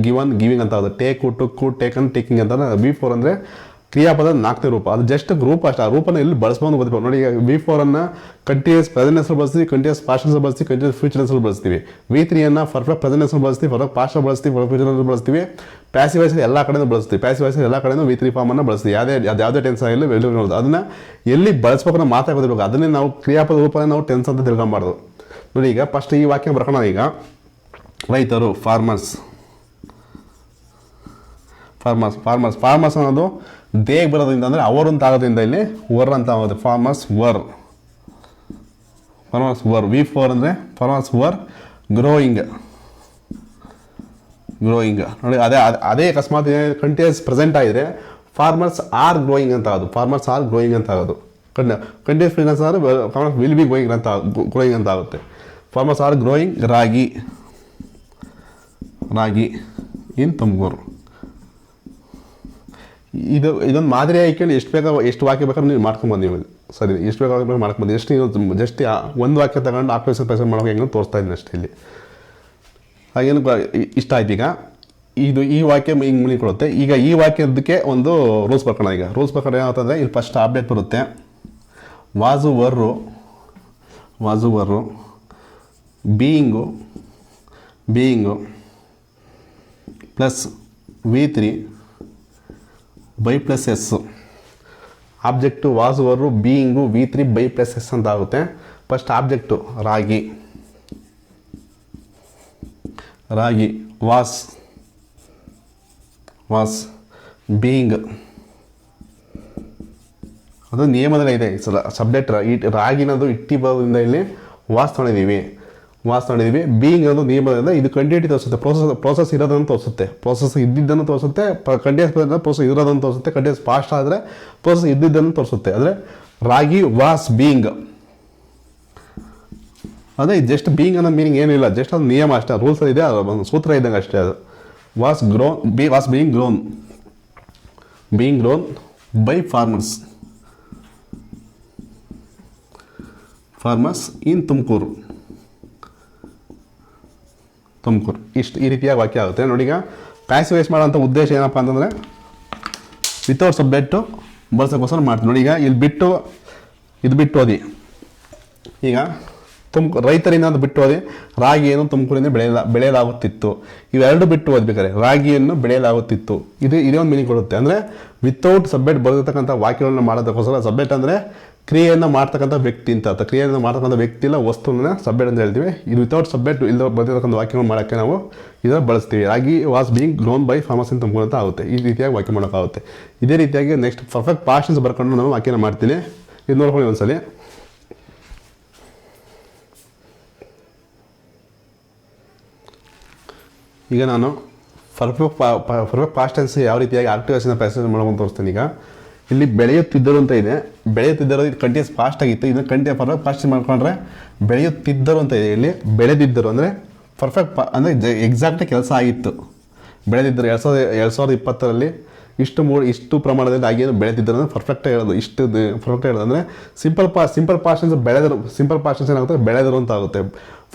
ಗಿವನ್, ಗಿವಿಂಗ್ ಅಂತ ಅದು. ಟೇಕು, ಟುಕ್ಕು, ಟೇಕನ್, ಟೇಕಿಂಗ್ ಅಂತ V4 ಅಂದರೆ ಕ್ರಿಯಾಪದ 4ನೇ ರೂಪ. ಅದು ಜಸ್ಟ್ ರೂಪ ಅಷ್ಟೇ. ಆ ರೂಪನ ಎಲ್ಲಿ ಬಳಸ್ಬೋದು ಗೊತ್ತಿಲ್ಲ ನೋಡಿ. ಈಗ V4 ಕಂಟಿನ್ಯೂಸ್ ಪ್ರೆಸೆಂಟ್ ಹೆಸರು ಬಳಸ್ತೀವಿ, ಕಂಟಿನ್ಯೂಸ್ ಪಾಸ್ಟ್ ಹೆಸರು ಬಳಸ್ತೀವಿ, ಕಂಟಿನ್ಯೂಸ್ ಫ್ಯೂಚರ್ ಹೆಸರು ಬಳಸ್ತೀವಿ. V3 ಪರ್ಫೆಕ್ಟ್ ಪ್ರೆಸೆಂಟ್ ಹೆಸರು ಬಳಸ್ತೀವಿ, ಪರ್ಫೆಕ್ಟ್ ಪಾಸ್ಟ್ ಬಳಸ್ತೀವಿ, ಪರ್ಫೆಕ್ಟ್ ಫ್ಯೂಚರ್ ಹೆಸರು ಬಳಸ್ತೀವಿ. ಪ್ಯಾಸಿವ್ ವಾಯ್ಸ್ ಎಲ್ಲ ಕಡೆನೂ ಬಳಸ್ತೀವಿ. ಪ್ಯಾಸಿವ್ ವಾಯ್ಸ್ ಎಲ್ಲ ಕಡೆನೂ V3 ಫಾರ್ಮನ್ನು ಬಳಸ್ತೀವಿ. ಯಾವುದೇ ಟೆನ್ಸ್ ಆಗಿಲ್ಲ ವೆಲ್ಯೂ ನೋಡೋದು, ಅದನ್ನು ಎಲ್ಲಿ ಬಳಸ್ಬೇಕು ನಾವು ಮಾತಾಡೋದಿರ್ಬೇಕು. ಅದನ್ನೇ ನಾವು ಕ್ರಿಯಾಪದ ರೂಪನೇ ನಾವು ಟೆನ್ಸ್ ಅಂತ ತಿಳ್ಕೊಂಬಾರ್ದು. ನೋಡಿ ಈಗ ಫಸ್ಟ್ ಈ ವಾಕ್ಯ ಬರ್ಕೋಣ. ಈಗ ರೈತರು, ಫಾರ್ಮರ್ಸ್ ಅನ್ನೋದು ದೇಗ್ ಬರೋದ್ರಿಂದ ಅಂದರೆ ಅವರು ಅಂತ ಆಗೋದ್ರಿಂದ ಇಲ್ಲಿ ವರ್ ಅಂತ ಆಗೋದು. Farmers var. V4 ಅಂದರೆ ಫಾರ್ಮರ್ಸ್ ವರ್ ಗ್ರೋಯಿಂಗ್ ನೋಡಿ. ಅದೇ ಅಕಸ್ಮಾತ್ ಕಂಟಿನ್ಯೂಸ್ ಪ್ರೆಸೆಂಟ್ ಆಗಿದ್ರೆ ಫಾರ್ಮರ್ಸ್ ಆರ್ ಗ್ರೋಯಿಂಗ್ ಅಂತ ಆಗೋದು. ಕಂಟಿನ್ಯೂಸ್ ಪ್ರೆಸೆನ್ಸ್ ಅಂದರೆ ಫಾರ್ಮರ್ಸ್ ವಿಲ್ ಬಿ ಗ್ರೋಯಿಂಗ್ ಅಂತ ಆಗುತ್ತೆ. Farmers are growing ragi in Tumakuru. ಇದೊಂದು ಮಾದರಿ ಹಾಕೊಂಡು ಎಷ್ಟು ವಾಕ್ಯ ಬೇಕಾದ್ರೆ ನೀವು ಮಾಡ್ಕೊಂಬಂದು ನೀವು ಸರಿ, ಎಷ್ಟು ಬೇಕಾದ್ರೆ ಮಾಡ್ಕೊಂಬಂದು. ಜಸ್ಟ್ ಒಂದು ವಾಕ್ಯ ತಗೊಂಡು ಆಕ್ಟಿವೇಷನ್ ಪ್ರೆಸೆಂಟ್ ಮಾಡೋಕೆ ಹೆಂಗೆ ತೋರಿಸ್ತಾ ಇದ್ದೀನಿ ಅಷ್ಟೇ ಇಲ್ಲಿ. ಹಾಗೇನು ಇಷ್ಟ ಆಯ್ತು. ಈಗ ಈ ವಾಕ್ಯ ಹಿಂಗೆ ಮುಗಿಕೊಳ್ಳುತ್ತೆ. ಈಗ ಈ ವಾಕ್ಯದಕ್ಕೆ ಒಂದು ರೂಲ್ಸ್ ಬರ್ಕೊಳ್ಳೋಣ. ಈಗ ರೂಲ್ಸ್ ಪ್ರಕಾರ ಏನಾಗ್ತಂದರೆ, ಇಲ್ಲಿ ಫಸ್ಟ್ ಆಬ್ಜೆಕ್ಟ್ ಬರುತ್ತೆ. Was were being plus V3 by plus S. Object was were being V3 by plus S ಅಂತ ಆಗುತ್ತೆ. First object ragi was being, ಅದು ನಿಯಮದಲ್ಲೇ ಇದೆ. ಸಬ್ಜೆಕ್ಟ್ ರಾಗಿನದು ಇಟ್ಟಿ ಬರೋದ್ರಿಂದ ಇಲ್ಲಿ ವಾಸ್ ತೊಗೊಂಡಿದ್ದೀವಿ. ಬೀಯಿಂಗ್ ಅನ್ನೋದು ನಿಯಮದಿಂದ ಇದು ಕಂಟಿನ್ಯೂಟಿ ತೋರಿಸುತ್ತೆ. ಪ್ರೋಸೆಸ್ ಇರೋದನ್ನು ತೋರಿಸುತ್ತೆ, ಪ್ರೋಸೆಸ್ ಇದ್ದಿದ್ದನ್ನು ತೋರಿಸುತ್ತೆ. ಕಂಟಿನ್ಯೂಸ್ ಪ್ರೋಸೆಸ್ ಇರೋದನ್ನು ತೋರಿಸುತ್ತೆ. ಕಂಟಿನ್ಯೂಸ್ ಪಾಸ್ಟ್ ಆದರೆ ಪ್ರೋಸೆಸ್ ಇದ್ದಿದ್ದನ್ನು ತೋರಿಸುತ್ತೆ. ಅಂದರೆ ರಾಗಿ ವಾಸ್ ಬೀಯಿಂಗ್, ಅದೇ ಜಸ್ಟ್ ಬೀಯಿಂಗ್ ಅನ್ನೋ ಮೀನಿಂಗ್ ಏನಿಲ್ಲ, ಜಸ್ಟ್ ಅದು ನಿಯಮ ಅಷ್ಟೇ. ರೂಲ್ಸ್ ಇದೆ, ಒಂದು ಸೂತ್ರ ಇದ್ದಂಗೆ ಅಷ್ಟೇ. ಅದು was being grown by farmers in Tumakuru. ಇಷ್ಟು ಈ ರೀತಿಯಾಗಿ ವಾಕ್ಯ ಆಗುತ್ತೆ ನೋಡಿ. ಈಗ ಪ್ಯಾಸಿವ್ ವಾಯ್ಸ್ ಮಾಡೋಂಥ ಉದ್ದೇಶ ಏನಪ್ಪ ಅಂತಂದರೆ, ವಿತೌಟ್ ಸಬ್ಜೆಕ್ಟು ಬಳಸೋಕ್ಕೋಸ್ಕರ ಮಾಡ್ತೀವಿ ನೋಡಿ. ಈಗ ಇದು ಬಿಟ್ಟು ಓದಿ. ಈಗ ರೈತರಿಂದ ಅದು ಬಿಟ್ಟು ಓದಿ, ರಾಗಿಯನ್ನು ತುಮಕೂರಿಂದ ಬೆಳೆಯಲಾಗುತ್ತಿತ್ತು. ಇವೆರಡು ಬಿಟ್ಟು ಓದ್ಬೇಕಾದ್ರೆ ರಾಗಿಯನ್ನು ಬೆಳೆಯಲಾಗುತ್ತಿತ್ತು, ಇದೇ ಒಂದು ಮೀನಿಂಗ್ ಕೊಡುತ್ತೆ. ಅಂದರೆ ವಿತೌಟ್ ಸಬ್ಜೆಕ್ಟ್ ಬರೆದಿರ್ತಕ್ಕಂಥ ವಾಕ್ಯಗಳನ್ನ ಮಾಡೋದಕ್ಕೋಸ್ಕರ, ಸಬ್ಜೆಕ್ಟ್ ಅಂದರೆ ಕ್ರಿಯೆಯನ್ನು ಮಾಡ್ತಕ್ಕಂಥ ವ್ಯಕ್ತಿ ಅಂತ ಅರ್ಥ. ಕ್ರಿಯೆಯನ್ನು ಮಾಡ್ತಕ್ಕಂಥ ವ್ಯಕ್ತಿ ಇಲ್ಲ ವಸ್ತುವನ್ನ ಸಬ್ಜೆಕ್ಟ್ ಅಂತ ಹೇಳ್ತೀವಿ. ಇದು ವಿತೌಟ್ ಸಬ್ಜೆಕ್ಟ್ ಇಲ್ಲದೆ ಬರೆದಿರ್ತಕ್ಕಂಥ ವಾಕ್ಯಗಳು ಮಾಡೋಕ್ಕೆ ನಾವು ಇದನ್ನು ಬಳಸ್ತೀವಿ. Ragi was being grown by farmers in Tumakuru ಅಂತ ಆಗುತ್ತೆ. ಈ ರೀತಿಯಾಗಿ ವಾಕ್ಯ ಮಾಡೋಕ್ಕಾಗುತ್ತೆ. ಇದೇ ರೀತಿಯಾಗಿ ನೆಕ್ಸ್ಟ್ ಪರ್ಫೆಕ್ಟ್ ಪಾಸ್ಟ್ ಬರ್ಕೊಂಡು ನಾನು ವಾಕ್ಯನ ಮಾಡ್ತೀನಿ. ಇದು ನೋಡ್ಕೊಂಡು ಒಂದ್ಸಲಿ. ಈಗ ನಾನು ಪರ್ಫೆಕ್ಟ್ ಪಾಸ್ಟ್ ಟೆನ್ಸ್ ಯಾವ ರೀತಿಯಾಗಿ ಆಕ್ಟಿವೇಷನ್ ಪ್ಯಾಸೇಜ್ ಮಾಡ್ಕೊಂಡು ತೋರಿಸ್ತೀನಿ. ಈಗ ಇಲ್ಲಿ ಬೆಳೆಯುತ್ತಿದ್ದರು ಅಂತ ಇದೆ. ಬೆಳೆಯುತ್ತಿದ್ದರು ಇದು ಕಂಟಿನ್ಯೂಸ್ ಪಾಸ್ಟ್ ಆಗಿತ್ತು. ಇದನ್ನು ಪರ್ಫೆಕ್ಟ್ ಪಾಸ್ಟ್ ಮಾಡ್ಕೊಂಡ್ರೆ ಬೆಳೆಯುತ್ತಿದ್ದರು ಅಂತ ಇದೆ. ಇಲ್ಲಿ ಬೆಳೆದಿದ್ದರು ಅಂದರೆ ಪರ್ಫೆಕ್ಟ್ ಅಂದರೆ ಎಕ್ಸಾಕ್ಟಾಗಿ ಕೆಲಸ ಆಗಿತ್ತು. ಬೆಳೆದಿದ್ದರು 2020 ಇಷ್ಟು ಪ್ರಮಾಣದಲ್ಲಿ ಆಗಿ ಬೆಳೆದಿದ್ದರು ಅಂದರೆ ಪರ್ಫೆಕ್ಟಾಗಿ ಹೇಳೋದು. ಪರ್ಫೆಕ್ಟಾಗಿ ಹೇಳೋದು ಅಂದರೆ ಸಿಂಪಲ್ ಪಾಸ್ಟ್ ಬೆಳೆದರು. ಸಿಂಪಲ್ ಪಾಸ್ಟ್ ಏನಾಗುತ್ತೆ, ಬೆಳೆದರು ಅಂತ ಆಗುತ್ತೆ.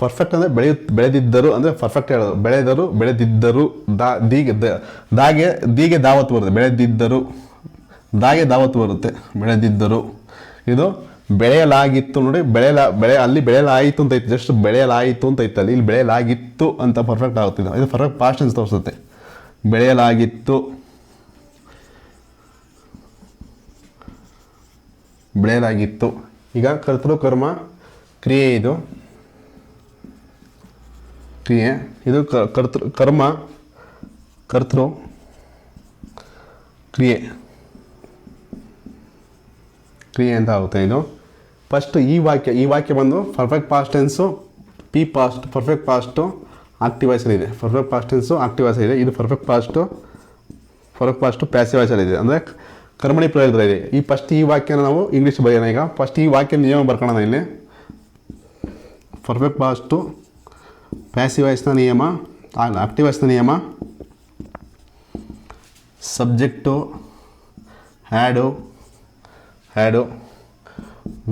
ಪರ್ಫೆಕ್ಟ್ ಅಂದರೆ ಬೆಳೆದಿದ್ದರು ಅಂದರೆ ಪರ್ಫೆಕ್ಟ್ ಹೇಳೋದು. ಬೆಳೆದಿದ್ದರು ದೀಗೆ ದಾವತ್ತು ಬರುತ್ತೆ. ಬೆಳೆದಿದ್ದರು ದಾಗೆ ದಾವತ್ತು ಬರುತ್ತೆ. ಬೆಳೆದಿದ್ದರು ಇದು ಬೆಳೆಯಲಾಗಿತ್ತು ನೋಡಿ, ಅಲ್ಲಿ ಬೆಳೆಯಲಾಯಿತು ಅಂತ ಐತೆ, ಜಸ್ಟ್ ಬೆಳೆಯಲಾಯಿತು ಅಂತ ಐತೆ ಅಲ್ಲಿ, ಇಲ್ಲಿ ಬೆಳೆಯಲಾಗಿತ್ತು ಅಂತ ಪರ್ಫೆಕ್ಟ್ ಆಗುತ್ತೆ. ಇದು ಪರ್ಫೆಕ್ಟ್ ಪಾಸ್ಟ್ ಟೆನ್ಸ್ ತೋರಿಸುತ್ತೆ. ಬೆಳೆಯಲಾಗಿತ್ತು, ಬೆಳೆಯಲಾಗಿತ್ತು. ಈಗ ಕರ್ತೃ ಕರ್ಮ ಕ್ರಿಯೆ, ಇದು ಕ್ರಿಯೆ, ಇದು ಕರ್ಮ ಕರ್ತೃ ಕ್ರಿಯೆ ಅಂತ ಆಗುತ್ತೆ. ಇದು ಫಸ್ಟ್ ಈ ವಾಕ್ಯ ಬಂದು perfect past tense, perfect past active ವಾಯ್ಸಲ್ಲಿದೆ. ಪರ್ಫೆಕ್ಟ್ ಪಾಸ್ಟ್ ಟೆನ್ಸು ಆಕ್ಟಿವ್ ವಾಯ್ಸಲ್ಲಿದೆ. ಇದು ಪರ್ಫೆಕ್ಟ್ ಪಾಸ್ಟು ಪ್ಯಾಸಿವ್ ವಾಯ್ಸಲ್ಲಿದೆ, ಅಂದರೆ ಕರ್ಮಣಿ ಪ್ರಯೋಗದಲ್ಲಿದೆ. ಈ ವಾಕ್ಯನ ನಾವು ಇಂಗ್ಲೀಷ್ ಬರೆಯೋಣ. ಈಗ ಫಸ್ಟ್ ಈ ವಾಕ್ಯ ನಿಯಮ ಬರ್ಕೊಳ್ಳೋಣ. ಇಲ್ಲಿ ಪರ್ಫೆಕ್ಟ್ ಪಾಸ್ಟು ಪ್ಯಾಸಿವ್ ವಾಯ್ಸ್ನ ನಿಯಮ, ಆಕ್ಟಿವ್ ವಾಯ್ಸ್ನ ನಿಯಮ, ಸಬ್ಜೆಕ್ಟು ಹ್ಯಾಡು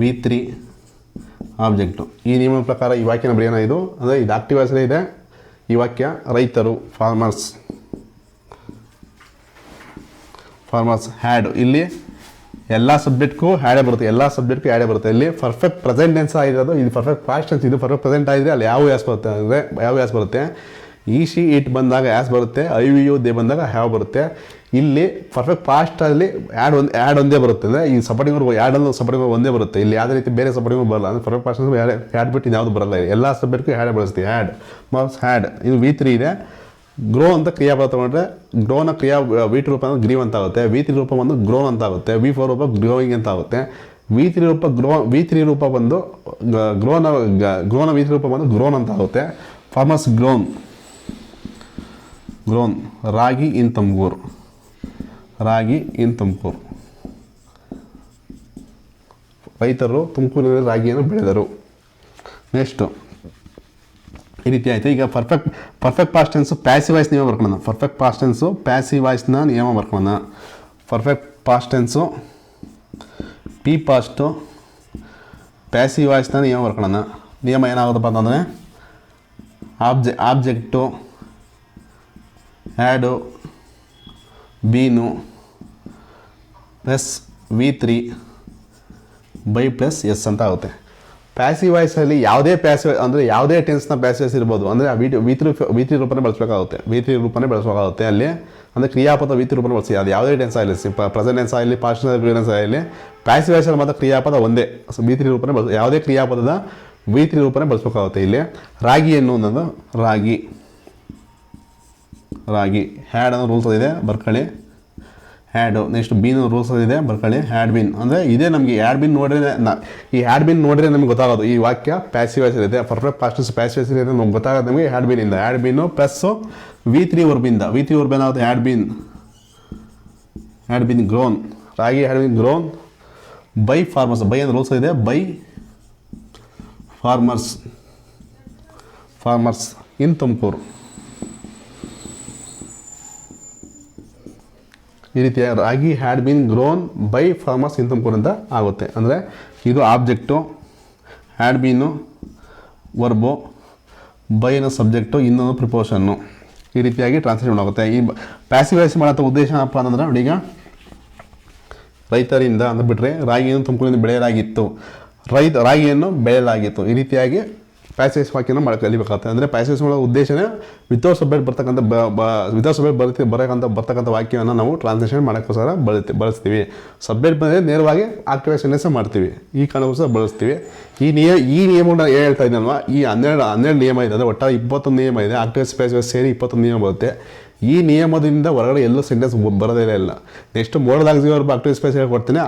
V3 ಆಬ್ಜೆಕ್ಟು. ಈ ನಿಯಮ ಪ್ರಕಾರ ಈ ವಾಕ್ಯನ ಬರೆಯೋಣ. ಇದು ಅಂದರೆ ಇದು ಆಕ್ಟಿವ್ ವಾಯ್ಸಲ್ಲೇ ಇದೆ. ಈ ವಾಕ್ಯ ರೈತರು, ಫಾರ್ಮರ್ಸ್ ಹ್ಯಾಡ್. ಇಲ್ಲಿ ಎಲ್ಲ ಸಬ್ಜೆಕ್ಟ್ಗೂ ಹ್ಯಾಡೇ ಬರುತ್ತೆ. ಇಲ್ಲಿ ಪರ್ಫೆಕ್ಟ್ ಪ್ರೆಸೆಂಟ್ ಟೆನ್ಸ್ ಆಗಿರೋದು, ಇದು ಪರ್ಫೆಕ್ಟ್ ಪಾಸ್ಟ್ ಟೆನ್ಸ್, ಇದು ಪರ್ಫೆಕ್ಟ್ ಪ್ರೆಸೆಂಟ್ ಆಗಿದ್ರೆ ಅಲ್ಲಿ ಯಾವ ಯಾಸ್ ಬರುತ್ತೆ ಅಂದರೆ ಈ ಶಿ ಇಟ್ ಬಂದಾಗ ಯಾಸ್ ಬರುತ್ತೆ, ಐ ವಿ ಯು ದೇ ಬಂದಾಗ ಹ್ಯಾವ್ ಬರುತ್ತೆ. ಇಲ್ಲಿ ಪರ್ಫೆಕ್ಟ್ ಪಾಸ್ಟಲ್ಲಿ ಆ್ಯಡ್ ಒಂದೇ ಬರುತ್ತೆ, ಅಂದರೆ ಈ ಸಪೋರ್ಟಿಂಗ್ ಒಂದೇ ಬರುತ್ತೆ. ಇಲ್ಲಿ ಯಾವುದೇ ರೀತಿ ಬೇರೆ ಸಪೋರ್ಟಿಂಗ್ ಬರಲ್ಲ. ಅಂದರೆ ಪರ್ಫೆಕ್ಟ್ ಪಾಸ್ಟ್ ಹ್ಯಾಡ್ ಬಿಟ್ಟು ಯಾವುದು ಬರಲ್ಲ. ಎಲ್ಲ ಸಬ್ಜೆಕ್ಟ್ಗೂ ಹ್ಯಾಡೇ ಬಳಸ್ತೀವಿ. ಹ್ಯಾಡ್ ಇದು V3 ಇದೆ. ಗ್ರೋ ಅಂತ ಕ್ರಿಯಾಪದ ತೊಗೊಂಡ್ರೆ ಗ್ರೋನ V2 ರೂಪ ಅಂದ್ರೆ ಗ್ರೀವ್ ಅಂತ ಆಗುತ್ತೆ. V3 ರೂಪ ಬಂದು ಗ್ರೋನ್ ಅಂತ ಆಗುತ್ತೆ. V4 ರೂಪ ಗ್ರೋಯಿಂಗ್ ಅಂತ ಆಗುತ್ತೆ. V3 ರೂಪ ಬಂದು ಗ್ರೋನ V3 ರೂಪ ಬಂದು ಗ್ರೋನ್ ಅಂತ ಆಗುತ್ತೆ. Farmers grown, ragi in Tumakuru, ರೈತರು ತುಮಕೂರಿನಲ್ಲಿ ರಾಗಿಯನ್ನು ಬೆಳೆದರು. ನೆಕ್ಸ್ಟು ಈ ರೀತಿ ಆಯಿತು. ಈಗ perfect past tense passive voice ನಿಯಮ ಬರ್ಕೊಳ್ಳೋಣ. ಪರ್ಫೆಕ್ಟ್ ಪಾಸ್ಟ್ ಟೆನ್ಸು ಪ್ಯಾಸಿವ್ ವಾಯ್ಸ್ನ ನಿಯಮ ಬರ್ಕೊಳ್ಳೋಣ. Perfect past tense P past passive ವಾಯ್ಸ್ನ ನಿಯಮ ಬರ್ಕೊಳ್ಳೋಣ. ನಿಯಮ ಏನಾಗುತ್ತಪ್ಪ ಅಂತಂದರೆ object had been plus V3 by plus S ಅಂತ ಆಗುತ್ತೆ. ಪ್ಯಾಸಿವ್ ವಾಯ್ಸಲ್ಲಿ ಯಾವುದೇ ಟೆನ್ಸ್ನ ಪ್ಯಾಸಿವ್ ವಾಯ್ಸ್ ಇರ್ಬೋದು. ಅಂದರೆ V3 ರೂಪನೇ ಬಳಸಬೇಕಾಗುತ್ತೆ. ಅಲ್ಲಿ ಅಂದರೆ ಕ್ರಿಯಾಪದ V3 ರೂಪನೇ ಬಳಸಿ. ಅದು ಯಾವುದೇ ಟೆನ್ಸ್ ಆಗಲಿ, ಪ್ರೆಸೆಂಟ್ ಟೆನ್ಸ್ ಆಗಲಿ, ಪಾಸ್ಟ್ ಟೆನ್ಸ್ ಆಗಲಿ, ಪ್ಯಾಸಿವ್ ವಾಯ್ಸಲ್ಲಿ ಮಾತ್ರ ಕ್ರಿಯಾಪದ ಒಂದೇ, V3 ರೂಪನೇ ಯಾವುದೇ ಕ್ರಿಯಾಪದದ V3 ರೂಪನೇ ಬಳಸಬೇಕಾಗುತ್ತೆ. ಇಲ್ಲಿ ರಾಗಿ ಅನ್ನೋದು ರಾಗಿ ಹ್ಯಾಡ್ ಅನ್ನೋ ರೂಲ್ಸ್ ಇದೆ, ಬರ್ಕೊಳ್ಳಿ. ಹ್ಯಾಡು. ನೆಕ್ಸ್ಟ್ ಬೀನ್ ರೂಲ್ಸ್ ಇದೆ, ಬರ್ಕೊಳ್ಳಿ. ಹ್ಯಾಡ್ ಬೀನ್ ಅಂದರೆ ಇದೇ ನಮಗೆ ಹ್ಯಾಡ್ ಬೀನ್ ನೋಡಿದ್ರೆ ನಮ್ಗೆ ಗೊತ್ತಾಗೋದು ಈ ವಾಕ್ಯ ಪ್ಯಾಸಿವ್ ವಾಯ್ಸ್ ಇದೆ. Perfect past tense passive voice ಇದೆ ನಮ್ಗೆ ಗೊತ್ತಾಗೋದು ನಮಗೆ ಹ್ಯಾಡ್ ಬೀನು ಪ್ಲಸ್ಸು V3 ವರ್ಬಿಂದ ಏನಾಗುತ್ತೆ had been grown, ragi had been grown by farmers. By ಅನ್ನೋ ರೂಲ್ಸ್ ಇದೆ, ಬೈ ಫಾರ್ಮರ್ಸ್ ಇನ್ ತುಮಕೂರು. ಈ ರೀತಿ ragi had been grown by farmers in Tumakuru ಅಂತ ಆಗುತ್ತೆ. ಅಂದರೆ ಇದು object, had been verb, by ಅನ್ನೋ ಸಬ್ಜೆಕ್ಟು, ಇನ್ನೊಂದು ಪ್ರಿಪೋಷನ್ನು. ಈ ರೀತಿಯಾಗಿ ಟ್ರಾನ್ಸ್ಲೇಷನ್ ಆಗುತ್ತೆ. ಈ ಪ್ಯಾಸಿವ್ ವಾಯ್ಸ್ ಮಾಡೋ ಉದ್ದೇಶ ಏನಪ್ಪ ಅಂತಂದ್ರೆ ನೋಡಿ, ಈಗ ರೈತರಿಂದ ಅಂದ್ಬಿಟ್ರೆ ರಾಗಿಯನ್ನು ತುಮಕೂರಿನಿಂದ ಬೆಳೆಯಲಾಗಿತ್ತು, ರಾಗಿಯನ್ನು ಬೆಳೆಯಲಾಗಿತ್ತು. ಈ ರೀತಿಯಾಗಿ ಪ್ಯಾಸೇಜ್ ವಾಕ್ಯನ ಕಲಿಬೇಕಾಗುತ್ತೆ. ಅಂದರೆ ಪ್ಯಾಸೇಜ್ ಮಾಡೋ ಉದ್ದೇಶನೇ ವಿತೌಟ್ ಸಬ್ಜೆಕ್ಟ್ ಬರ್ತಕ್ಕಂಥ ಬರ್ತಕ್ಕಂಥ ವಾಕ್ಯವನ್ನು ನಾವು ಟ್ರಾನ್ಸ್ಲೇಷನ್ ಮಾಡೋಕ್ಕೋಸ್ಕರ ಬಳಸ್ತೀವಿ. ಸಬ್ಜೆಕ್ಟ್ ಬಂದರೆ ನೇರವಾಗಿ ಆಕ್ಟಿವ್ ಸೆಂಟೆನ್ಸ್ ಮಾಡ್ತೀವಿ, ಈ ಕಾರಣಕ್ಕೋಸ್ಕರ ಬಳಸ್ತೀವಿ. ಈ ನಿಯಮಗಳನ್ನ ಹೇಳ್ತಾ ಇದ್ದಲ್ವಾ, ಈ 12 ನಿಯಮ ಇದೆ. ಅಂದರೆ ಒಟ್ಟಾರೆ 21 ನಿಯಮ ಇದೆ. ಆಕ್ಟಿವ್ ಪ್ಯಾಸಿವ್ ಸೇರಿ 21 ನಿಯಮ ಬರುತ್ತೆ. ಈ ನಿಯಮದಿಂದ ಹೊರಗಡೆ ಎಲ್ಲೂ ಸೆಂಟೆನ್ಸ್ ಬರೋದೇ ಇಲ್ಲ. ನೆಕ್ಸ್ಟ್ ಮೋಡಲಾಗ್ಸಿವರೆಗೂ ಆಕ್ಟಿವ್ ಸ್ಪೇಸ್ ಕೊಡ್ತೀನಿ.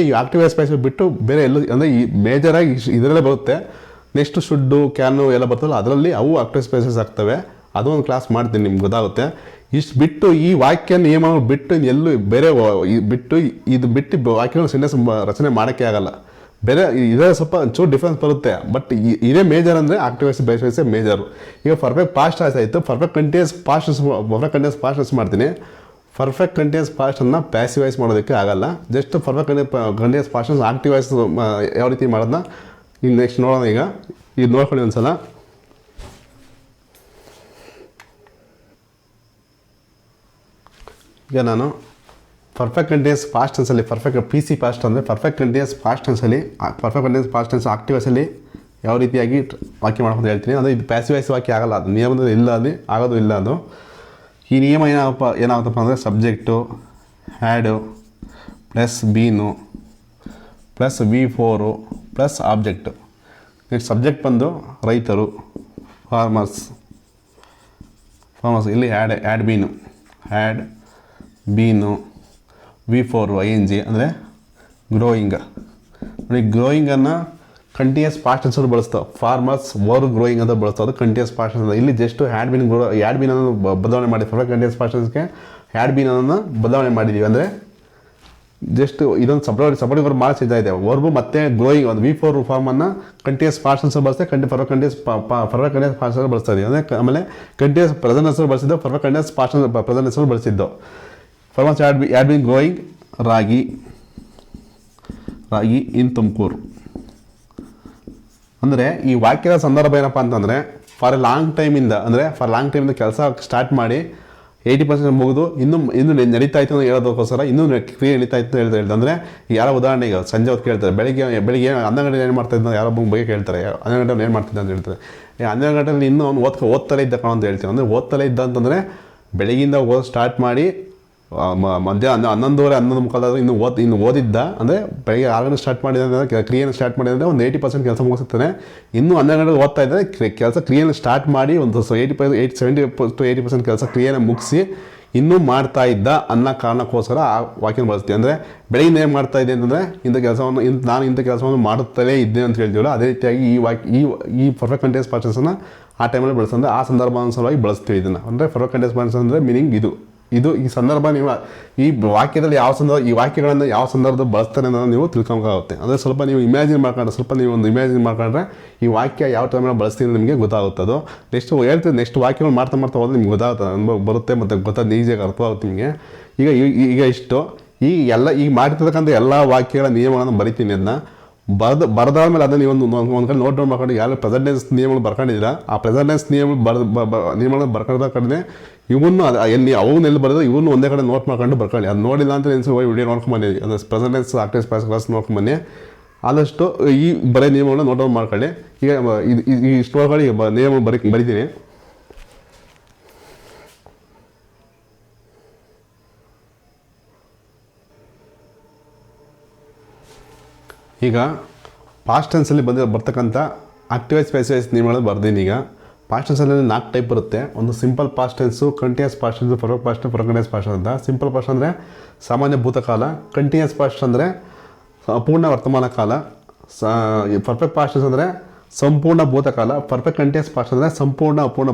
ಈ ಆಕ್ಟಿವ್ ಸ್ಪೇಸ್ ಬಿಟ್ಟು ಬೇರೆ ಎಲ್ಲೂ, ಅಂದರೆ ಈ ಮೇಜರಾಗಿ ಇದರಲ್ಲೇ ಬರುತ್ತೆ. ನೆಕ್ಸ್ಟ್ ಶುಡ್ಡು, ಕ್ಯಾನು ಎಲ್ಲ ಬರ್ತಲ್ಲ, ಅದರಲ್ಲಿ ಅವು ಆಕ್ಟಿವ್ ಸ್ಪೇಸಸ್ ಆಗ್ತವೆ. ಅದು ಒಂದು ಕ್ಲಾಸ್ ಮಾಡ್ತೀನಿ, ನಿಮ್ಗೆ ಗೊತ್ತಾಗುತ್ತೆ. ಇಷ್ಟು ಬಿಟ್ಟು ಈ ವಾಕ್ಯ ನಿಯಮಗಳು ಬಿಟ್ಟು ಎಲ್ಲೂ ಬೇರೆ ಇದು ಬಿಟ್ಟು ವಾಕ್ಯಗಳು ಸೆಂಟೆನ್ಸ್ ರಚನೆ ಮಾಡೋಕ್ಕೆ ಆಗಲ್ಲ. ಬೇರೆ ಇದೇ ಸ್ವಲ್ಪ ಒಂಚೂರು ಡಿಫ್ರೆನ್ಸ್ ಬರುತ್ತೆ. ಬಟ್ ಇದೇ ಮೇಜರ್ ಅಂದರೆ ಆಕ್ಟಿವ್ ಬೇಸ್ ಮೇಜರು. ಈಗ ಪರ್ಫೆಕ್ಟ್ ಪಾಸ್ಟ್ ಆಯಿತು, ಪರ್ಫೆಕ್ಟ್ ಕಂಟಿನ್ಯೂಸ್ ಪಾಸ್ಟ್ ಮಾಡ್ತೀನಿ. ಪರ್ಫೆಕ್ಟ್ ಕಂಟಿನ್ಯೂಸ್ ಪಾಸ್ಟನ್ನು ಪ್ಯಾಸಿವ್ ವಾಯ್ಸ್ ಮಾಡೋದಕ್ಕೆ ಆಗಲ್ಲ. ಜಸ್ಟ್ ಪರ್ಫೆಕ್ಟ್ ಕಂಟಿನ್ಯೂಸ್ ಪಾಸ್ಟನ್ನು ಆಕ್ಟಿವ್ ವಾಯ್ಸ್ ಯಾವ ರೀತಿ ಮಾಡೋದನ್ನ ಈಗ ನೆಕ್ಸ್ಟ್ ನೋಡೋಣ. ಈಗ ಇದು ನೋಡ್ಕೊಳ್ಳಿ ಒಂದ್ಸಲ. ಈಗ ನಾನು ಪರ್ಫೆಕ್ಟ್ ಕಂಟಿನ್ಯೂಸ್ ಪಾಸ್ಟ್ ಟೆನ್ಸಲ್ಲಿ ಪಿ ಸಿ ಪಾಸ್ಟ್ ಅಂದರೆ ಪರ್ಫೆಕ್ಟ್ ಕಂಟಿನ್ಯೂಸ್ ಪಾಸ್ಟ್ ಟೆನ್ಸಲ್ಲಿ perfect continuous past tense active ವಾಯ್ಸಲ್ಲಿ ಯಾವ ರೀತಿಯಾಗಿ ವಾಕ್ಯ ಮಾಡ್ಕೊಂಡು ಹೇಳ್ತೀನಿ. ಅಂದರೆ ಇದು ಪ್ಯಾಸಿವ್ ವಾಯ್ಸ್ ವಾಕ್ಯ ಆಗಲ್ಲ, ಅದು ನಿಯಮದಲ್ಲಿ ಇಲ್ಲ, ಅದು ಆಗೋದು ಇಲ್ಲ. ಅದು ಈ ನಿಯಮ ಏನಾಗುತ್ತಪ್ಪ ಅಂದರೆ subject had plus been plus V4 plus object. Next subject ಬಂದು ರೈತರು, ಫಾರ್ಮರ್ಸ್ ಇಲ್ಲಿ ಹ್ಯಾಡ್ ಬೀನು V4 ING ಅಂದರೆ ಗ್ರೋಯಿಂಗ್. ನೋಡಿ ಗ್ರೋಯಿಂಗನ್ನು ಕಂಟಿನ್ಯೂಸ್ ಪಾಸ್ಟ್ ಟೆನ್ಸಲ್ಲಿ ಬಳಸ್ತಾವೆ. ಫಾರ್ಮರ್ಸ್ ಗ್ರೋಯಿಂಗ್ ಅಂತ ಬಳಸ್ತಾವೆ, ಅದು ಕಂಟಿನ್ಯೂಸ್ ಪಾಸ್ಟ್ ಟೆನ್ಸ್. ಇಲ್ಲಿ ಜಸ್ಟ್ ಹ್ಯಾಡ್ ಬೀನ್ ಅನ್ನು ಬದಲಾವಣೆ ಮಾಡಿ ಪರ್ಫೆಕ್ಟ್ ಕಂಟಿನ್ಯೂಸ್ ಪಾಸ್ಟ್ ಟೆನ್ಸ್ಗೆ ಹ್ಯಾಡ್ ಬೀನ್ ಅನ್ನು ಬದಲಾವಣೆ ಮಾಡಿದ್ದೀವಿ. ಅಂದರೆ ಜಸ್ಟ್ ಇದೊಂದು ಸಪೋರ್ಟಿಂಗ್ ವರ್ಬ್ ಮಾರ್ಕ್ಸ್ ಇದೆ ವರ್ಬು ಮತ್ತು ಗ್ರೋಯಿಂಗ್ ಒಂದು V4 ಫಾರ್ಮನ್ನು ಕಂಟಿನ್ಯೂಸ್ ಪಾಸ್ಟ್ ಟೆನ್ಸಲ್ಲಿ ಬಳಸ್ತಾರೆ, ಪರ್ಫೆಕ್ಟ್ ಕಂಟಿನ್ಯೂಸ್ ಪಾಸ್ಟ್ ಟೆನ್ಸ್ ಬಳಸ್ತಾ ಇದೀವಿ. ಅಂದರೆ ಆಮೇಲೆ ಕಂಟಿನ್ಯೂಸ್ ಪ್ರೆಸೆಂಟ್ ಟೆನ್ಸಲ್ಲಿ ಬಳಸಿದ್ದು, ಪರ್ಫೆಕ್ಟ್ ಕಂಟಿನ್ಯೂಸ್ ಪಾಸ್ಟ್ ಪ್ರೆಸೆಂಟ್ ಟೆನ್ಸಲ್ಲಿ ಬಳಸಿದ್ದು. Farmers had been growing ragi in Tumakuru. ಅಂದರೆ ಈ ವಾಕ್ಯದ ಸಂದರ್ಭ ಏನಪ್ಪ ಅಂತಂದರೆ ಫಾರ್ ಲಾಂಗ್ ಟೈಮಿಂದ ಕೆಲಸ ಸ್ಟಾರ್ಟ್ ಮಾಡಿ 80% ಮುಗಿದು ಇನ್ನೂ ನಡೀತಾ ಇತ್ತು ಅಂತ ಹೇಳೋದಕ್ಕೋಸ್ಕರ ಇನ್ನೂ ಕ್ರಿಯೆ ನಡೀತಾ ಇತ್ತು ಅಂತ ಹೇಳ್ತಾರೆ. ಅಂದರೆ ಯಾರೋ ಉದಾಹರಣೆಗೆ ಸಂಜೆ ಹೊತ್ತು ಕೇಳ್ತಾರೆ, ಬೆಳಿಗ್ಗೆ 11 ಗಂಟೆ ಏನು ಮಾಡ್ತಾ ಇದ್ದ ಯಾರೋ ಬಗ್ಗೆ ಕೇಳ್ತಾರೆ, 11 ಗಂಟೆ ಏನು ಮಾಡ್ತಿದ್ದ ಅಂತ ಹೇಳ್ತಾರೆ. 12 ಗಂಟೆಯಲ್ಲಿ ಇನ್ನೂ ಅವ್ನು ಓದ್ತಲೇ ಇದ್ದ ಅಂತ ಹೇಳ್ತೀವಿ. ಅಂದರೆ ಓದ್ತಲೇ ಇದ್ದ ಅಂತಂದರೆ ಬೆಳಗಿಂದ ಸ್ಟಾರ್ಟ್ ಮಾಡಿ ಮಧ್ಯಾಹ್ನ 11 ಮುಕ್ಕಾಲಾದರೂ ಇನ್ನು ಓದಿದ್ದ. ಅಂದರೆ ಬೆಳಗ್ಗೆ 6 ಗಂಟೆ ಸ್ಟಾರ್ಟ್ ಮಾಡಿದ್ರೆ ಕ್ರಿಯೆಯನ್ನು ಸ್ಟಾರ್ಟ್ ಮಾಡಿದರೆ ಒಂದು 80% ಕೆಲಸ ಮುಗಿಸುತ್ತಾನೆ. ಇನ್ನೂ 12 ಗಂಟೆಗೆ ಓದ್ತಾ ಇದ್ದರೆ ಕ್ರಿಯೆಯನ್ನು ಸ್ಟಾರ್ಟ್ ಮಾಡಿ ಒಂದು 70% ಕೆಲಸ ಕ್ರಿಯೆಯನ್ನು ಮುಗಿಸಿ ಇನ್ನೂ ಮಾಡ್ತಾ ಇದ್ದ ಅನ್ನೋ ಕಾರಣಕ್ಕೋಸ್ಕರ ಆ ವಾಕ್ಯನ ಬಳಸ್ತೀವಿ. ಅಂದರೆ ಬೆಳಗಿಂದ ಏನು ಮಾಡ್ತಾ ಇದೆ ಅಂತಂದರೆ ನಾನು ಇಂಥ ಕೆಲಸವನ್ನು ಮಾಡುತ್ತಲೇ ಇದ್ದೆ ಅಂತ ಹೇಳ್ತೀವಲ್ಲ, ಅದೇ ರೀತಿಯಾಗಿ ಈ ಪರ್ಫೆಕ್ಟ್ ಕಂಟಿನ್ಯೂಸ್ ಪಾಸ್ಟ್ ಟೆನ್ಸನ್ನು ಆ ಟೈಮಲ್ಲಿ ಬಳಸ್ತಂದ್ರೆ ಆ ಸಂದರ್ಭಾನುಸಾರವಾಗಿ ಬಳಸ್ತೀವಿ ಇದನ್ನು. ಅಂದರೆ ಪರ್ಫೆಕ್ಟ್ ಕಂಟಿನ್ಯೂಸ್ ಪಾಸ್ಟ್ ಟೆನ್ಸ್ ಅಂದರೆ ಮೀನಿಂಗ್ ಇದು ಈ ಸಂದರ್ಭ ನೀವು ಈ ವಾಕ್ಯದಲ್ಲಿ ಈ ವಾಕ್ಯಗಳನ್ನು ಯಾವ ಸಂದರ್ಭದಲ್ಲಿ ಬಳಸ್ತಾರೆ ಅನ್ನೋದು ನೀವು ತಿಳ್ಕೊಬೇಕಾಗುತ್ತೆ. ಅಂದರೆ ಸ್ವಲ್ಪ ನೀವು ಇಮ್ಯಾಜಿನ್ ಮಾಡ್ಕೊಂಡ್ರೆ ಈ ವಾಕ್ಯ ಯಾವ ಟೈಮಲ್ಲಿ ಬಳಸ್ತೀನಿ ನಿಮಗೆ ಗೊತ್ತಾಗುತ್ತೆ. ಅದು ನೆಕ್ಸ್ಟ್ ವಾಕ್ಯಗಳು ಮಾಡ್ತಾ ಹೋದ್ರೆ ನಿಮ್ಗೆ ಗೊತ್ತಾಗುತ್ತೆ, ಅನುಭವ ಬರುತ್ತೆ ಮತ್ತು ಈಸಿಯಾಗಿ ಅರ್ಥವಾಗುತ್ತೆ ನಿಮಗೆ. ಈಗ ಇಷ್ಟು ಈಗ ಮಾಡಿರ್ತಕ್ಕಂಥ ಎಲ್ಲ ವಾಕ್ಯಗಳ ನಿಯಮಗಳನ್ನು ಬರಿತೀನಿ. ಅದನ್ನ ಬರೆದಾದ್ಮೇಲೆ ಅದನ್ನು ನೀವು ಒಂದು ಕಡೆ ನೋಟ್ ಡೌನ್ ಮಾಡ್ಕೊಂಡು ಯಾವ ಪ್ರೆಸೆಂಟೆನ್ಸ್ ನಿಯಮಗಳು ಬರ್ಕೊಂಡಿದ್ದೀರಾ ಆ ಪ್ರೆಸೆಂಟೆನ್ಸ್ ನಿಯಮಗಳನ್ನು ಬರ್ಕೊಂಡ ಕಡೆ ಇವನು ಅವನ್ನೆಲ್ಲಿ ಬರೆದ್ರೆ ಇವನು ಒಂದೇ ಕಡೆ ನೋಟ್ ಮಾಡ್ಕೊಂಡು ಬರ್ಕೊಳ್ಳಿ. ಅದು ನೋಡಿಲ್ಲ ಅಂತ ನೆನೆಸಿ ಹೋಗಿ ವಿಡಿಯೋ ನೋಡ್ಕೊಂಬನ್ನಿ, ಅದು ಪ್ರೆಸೆಂಟೆನ್ಸ್ ಆಕ್ಟಿವ್ ಪಾಸ್ಟ್ ಕ್ಲಾಸ್ ನೋಡ್ಕೊಂಬನ್ನಿ. ಆದಷ್ಟು ಈ ಬರೀ ನಿಯಮಗಳನ್ನ ನೋಟ್ ಡೌನ್ ಮಾಡ್ಕೊಳ್ಳಿ. ಈಗ ಇಷ್ಟು ಒಳಗಡೆ ನಿಯಮ ಬರಿತೀನಿ. ಈಗ ಪಾಸ್ಟ್ ಟೆನ್ಸಲ್ಲಿ ಬರ್ತಕ್ಕಂಥ ಆಕ್ಟಿವ್ ವಾಯ್ಸ್ ಪ್ಯಾಸಿವ್ ವಾಯ್ಸ್ ನಿಯಮಗಳನ್ನು ಬರ್ದೀನಿ. ಈಗ ಪಾಸ್ಟ್ ಟೆನ್ಸಲ್ಲಿ 4 ಟೈಪ್ ಬರುತ್ತೆ. ಒಂದು simple past tense, continuous past tense, perfect past, continuous past ಅಂತ. ಸಿಂಪಲ್ ಪಾಸ್ಟ್ ಅಂದರೆ ಸಾಮಾನ್ಯ ಭೂತಕಾಲ, ಕಂಟಿನ್ಯೂಸ್ ಪಾಸ್ಟ್ ಅಂದರೆ ಅಪೂರ್ಣ ವರ್ತಮಾನ ಕಾಲ, ಪರ್ಫೆಕ್ಟ್ ಪಾಸ್ಟ್ ಟೆನ್ಸ್ ಅಂದರೆ ಸಂಪೂರ್ಣ ಭೂತಕಾಲ, ಪರ್ಫೆಕ್ಟ್ ಕಂಟಿನ್ಯೂಸ್ ಪಾಸ್ಟ್ ಅಂದರೆ ಸಂಪೂರ್ಣ ಅಪೂರ್ಣ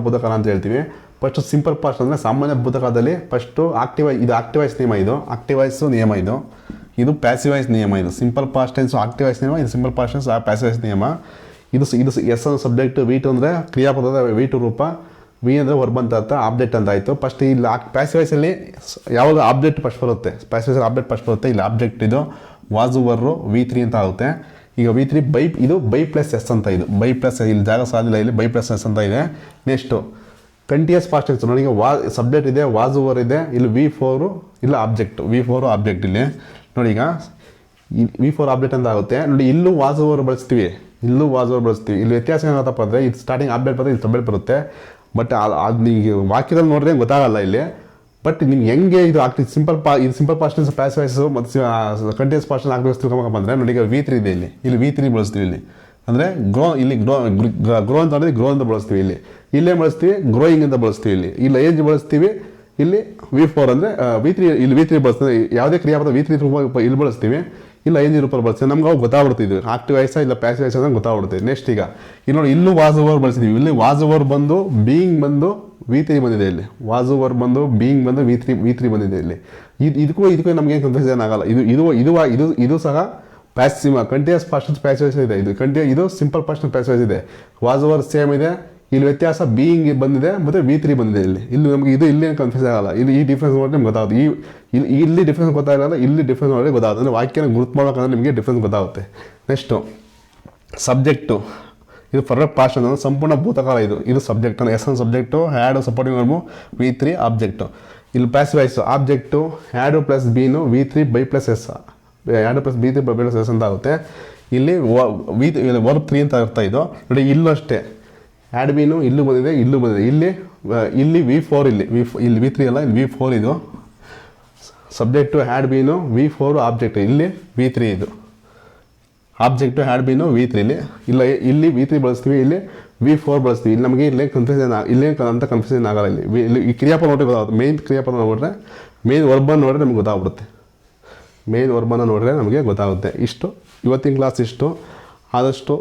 ಭೂತಕಾಲ ಅಂತ ಹೇಳ್ತೀವಿ. ಫಸ್ಟು ಸಿಂಪಲ್ ಪಾಸ್ಟ್ ಅಂದರೆ ಸಾಮಾನ್ಯ ಭೂತಕಾಲದಲ್ಲಿ ಫಸ್ಟು ಆಕ್ಟಿವ್ ವಾಯ್ಸ್ ನಿಯಮ, ಆಕ್ಟಿವ್ ವಾಯ್ಸು ನಿಯಮ, ಇದು ಪ್ಯಾಸಿವ್ ವಾಯ್ಸ್ ನಿಯಮ. ಇದು simple past tense active voice ನಿಯಮ, ಇದು simple past tense passive voice ನಿಯಮ. ಇದು ಎಸ್ ಅನ್ನೋ ಸಬ್ಜೆಕ್ಟು, V2 ಅಂದರೆ ಕ್ರಿಯಾಪದದ V2 ರೂಪ, ವಿ ಅಂದರೆ ವರ್ಬ್ ಅಂತ ಅರ್ಥ, ಆಬ್ಜೆಕ್ಟ್ ಅಂತ ಆಯಿತು. ಫಸ್ಟ್ ಇಲ್ಲಿ ಪ್ಯಾಸಿವ್ ವಾಯ್ಸಲ್ಲಿ ಯಾವಾಗ ಆಬ್ಜೆಕ್ಟ್ ಫಸ್ಟ್ ಬರುತ್ತೆ, ಪ್ಯಾಸಿವ್ ವಾಯ್ಸಲ್ಲಿ ಆಬ್ಜೆಕ್ಟ್ ಫಸ್ಟ್ ಬರುತ್ತೆ. ಇಲ್ಲಿ ಆಬ್ಜೆಕ್ಟ್ ಇದು ವಾಜುವರು V3 ಅಂತ ಆಗುತ್ತೆ. ಈಗ V3 ಇದು ಬೈ ಪ್ಲಸ್ ಎಸ್ ಅಂತ, ಇದು ಬೈ ಪ್ಲಸ್, ಇಲ್ಲಿ ಜಾಗ ಸಾಲಿಲ್ಲ, ಇಲ್ಲಿ ಬೈ ಪ್ಲಸ್ ಎಸ್ ಅಂತ ಇದೆ. ನೆಕ್ಸ್ಟು ಕಂಟಿನ್ಯೂಸ್ ಪಾಸ್ಟ್ ಟೆನ್ಸ್ ನೋಡಿ, ಈಗ ಸಬ್ಜೆಕ್ಟ್ ಇದೆ, ವಾಜುವರ್ ಇದೆ, ಇಲ್ಲಿ V4 ಇಲ್ಲ ಆಬ್ಜೆಕ್ಟ್, V4 ಆಬ್ಜೆಕ್ಟ್. ಇಲ್ಲಿ ನೋಡಿ ಈಗ V4 ಆಬ್ಜೆಕ್ಟ್ ಅಂತ ಆಗುತ್ತೆ. ನೋಡಿ ಇಲ್ಲೂ ವಾಜುವರ್ ಬಳಸ್ತೀವಿ, ಇಲ್ಲಿ ವ್ಯತ್ಯಾಸ ಏನಾಗತ್ತಪ್ಪ ಅಂದರೆ ಇದು ಸ್ಟಾರ್ಟಿಂಗ್ ಆಬ್ಜೆಕ್ಟ್ ಬರುತ್ತೆ, ಇಲ್ಲಿ ಸಬ್ಜೆಕ್ಟ್ ಬರುತ್ತೆ. ಬಟ್ ಅದು ನೀವು ವಾಕ್ಯದಲ್ಲಿ ನೋಡಿದ್ರೆ ಗೊತ್ತಾಗಲ್ಲ ಇಲ್ಲಿ. ಬಟ್ ನಿಮ್ಗೆ ಹೆಂಗೆ ಇದು ಆಗ್ತದೆ simple past tense passive voice ಮತ್ತು ಕಂಟಿನ್ಯೂಸ್ ಪಾಸ್ಟ್ ಟೆನ್ಸ್ ಆಕ್ಟಿವ್ ತಿಳ್ಕೊಬೇಕಪ್ಪ ಅಂದರೆ ನೋಡಿ, ಈಗ V3 ಇದೆ, ಇಲ್ಲಿ V3 ಬಳಸ್ತೀವಿ. ಇಲ್ಲಿ ಅಂದರೆ ಇಲ್ಲಿ ಗ್ರೋ ಅಂತ ಅಂದರೆ ಗ್ರೋ ಅಂತ ಬಳಸ್ತೀವಿ. ಇಲ್ಲೇ ಬಳಸ್ತೀವಿ ಗ್ರೋಯಿಂಗ್ ಅಂತ ಬಳಸ್ತೀವಿ. ಇಲ್ಲಿ ಏಜ್ ಬಳಸ್ತೀವಿ. ಇಲ್ಲಿ V4 ಅಂದರೆ V3 ಬಳಸ್ತೀವಿ. ಯಾವುದೇ ಕ್ರಿಯಾಪದ V3 ರೂಪ ಇಲ್ಲಿ ಬಳಸ್ತೀವಿ, ಇಲ್ಲ ಏಜ್ ರೂಪ ಬಳಸ್ತೀವಿ. ನಮ್ಗೆ ಅವು ಗೊತ್ತಾಗ್ಬಿಡ್ತಿದ್ವಿ ಆಕ್ಟಿವ್ ವಾಯ್ಸ್ ಇಲ್ಲ ಪ್ಯಾಸಿವ್ ವಾಯ್ಸ್ ಅಂತ ಗೊತ್ತಾಗ್ಬಿಡ್ತೀವಿ. ನೆಕ್ಸ್ಟ್ ಈಗ ಇಲ್ಲಿ ನೋಡಿ, ಇಲ್ಲೂ ವಾಜುವರ್ ಬಳಸಿದ್ವಿ. ಇಲ್ಲಿ ವಾಜುವರ್ ಬಂದು ಬೀಯಿಂಗ್ ಬಂದು V3 ಬಂದಿದೆ. ಇಲ್ಲಿ ವಾಜುವರ್ ಬಂದು ಬೀಯಿಂಗ್ ಬಂದು V3 ಬಂದಿದೆ. ಇಲ್ಲಿ ಇದಕ್ಕೂ ನಮಗೇನು ಕನ್ಫ್ಯೂಷನ್ ಆಗಲ್ಲ. ಇದು ಸಹ passive continuous past tense passive voice ಇದೆ. ಇದು simple past tense passive voice ಇದೆ. ವಾಜುವರ್ ಸೇಮ್ ಇದೆ. ಇಲ್ಲಿ ವ್ಯತ್ಯಾಸ ಬೀಯಿಂಗ್ ಬಂದಿದೆ ಮತ್ತು V3 ಬಂದಿದೆ. ಇಲ್ಲಿ ನಮಗೆ ಇಲ್ಲಿ ಕನ್ಫ್ಯೂಸ್ ಆಗಲ್ಲ. ಈ ಡಿಫ್ರೆನ್ಸ್ ನೋಡಿ ನಿಮ್ಗೆ ಗೊತ್ತಾಗುತ್ತೆ. ಇಲ್ಲಿ ಡಿಫ್ರೆನ್ಸ್ ಗೊತ್ತಾಗಲ್ಲ, ಇಲ್ಲಿ ಡಿಫ್ರೆನ್ಸ್ ನೋಡಿ ಗೊತ್ತಾಗುತ್ತೆ. ಅಂದರೆ ವಾಕ್ಯನ ಗುರುತು ಮಾಡ್ಬೇಕಂದ್ರೆ ನಿಮಗೆ ಡಿಫ್ರೆನ್ಸ್ ಗೊತ್ತಾಗುತ್ತೆ. ನೆಕ್ಸ್ಟು ಸಬ್ಜೆಕ್ಟು, ಇದು ಪರ್ಫೆಕ್ಟ್ ಪಾಸ್ಟ್ ಅಂದರೆ ಸಂಪೂರ್ಣ ಭೂತಕಾಲ. ಇದು ಸಬ್ಜೆಕ್ಟ್ ಅಂದರೆ S subject, had supporting verb, V3 object. ಇಲ್ಲಿ passive voice object had plus been V3 by plus S, had plus B3 by plus S ಅಂತ ಆಗುತ್ತೆ. ಇಲ್ಲಿ ವರ್ಬ್ 3 ಅಂತ ಅರ್ಥ ಇದು ನೋಡಿ. ಇಲ್ಲೂ ಅಷ್ಟೇ ಆ್ಯಡ್ ಬಿನು ಇಲ್ಲೂ ಬಂದಿದೆ, ಇಲ್ಲೂ ಬಂದಿದೆ. ಇಲ್ಲಿ V4 ಇಲ್ಲಿ V3 ಅಲ್ಲ, ಇಲ್ಲಿ V4 ಇದು ಸಬ್ಜೆಕ್ಟು, ಆ್ಯಡ್ ಬಿನು V4 ಆಬ್ಜೆಕ್ಟ್, ಇಲ್ಲಿ V3 ಇದು ಆಬ್ಜೆಕ್ಟು, ಆ್ಯಡ್ ಬಿನು V3 ಇಲ್ಲಿ V3 ಬಳಸ್ತೀವಿ, ಇಲ್ಲಿ V4 ಬಳಸ್ತೀವಿ. ಇಲ್ಲಿ ನಮಗೆ ಇಲ್ಲೇ ಕನ್ಫ್ಯೂಷನ್ ಅಂತ ಕನ್ಫ್ಯೂಷನ್ ಆಗಲ್ಲ. ಇಲ್ಲಿ ಈ ಕ್ರಿಯಾಪದ ನೋಡಿದ್ರೆ ಗೊತ್ತಾಗುತ್ತೆ. ಮೇನ್ ಕ್ರಿಯಾಪದ ನೋಡಿದ್ರೆ, ಮೇನ್ ವರ್ಬನ್ನು ನೋಡಿದ್ರೆ ನಮಗೆ ಗೊತ್ತಾಗ್ಬಿಡುತ್ತೆ. ಮೇನ್ ವರ್ಬನ್ನು ನೋಡಿದ್ರೆ ನಮಗೆ ಗೊತ್ತಾಗುತ್ತೆ. ಇಷ್ಟು ಇವತ್ತಿನ ಕ್ಲಾಸ್ ಇಷ್ಟು. ಆದಷ್ಟು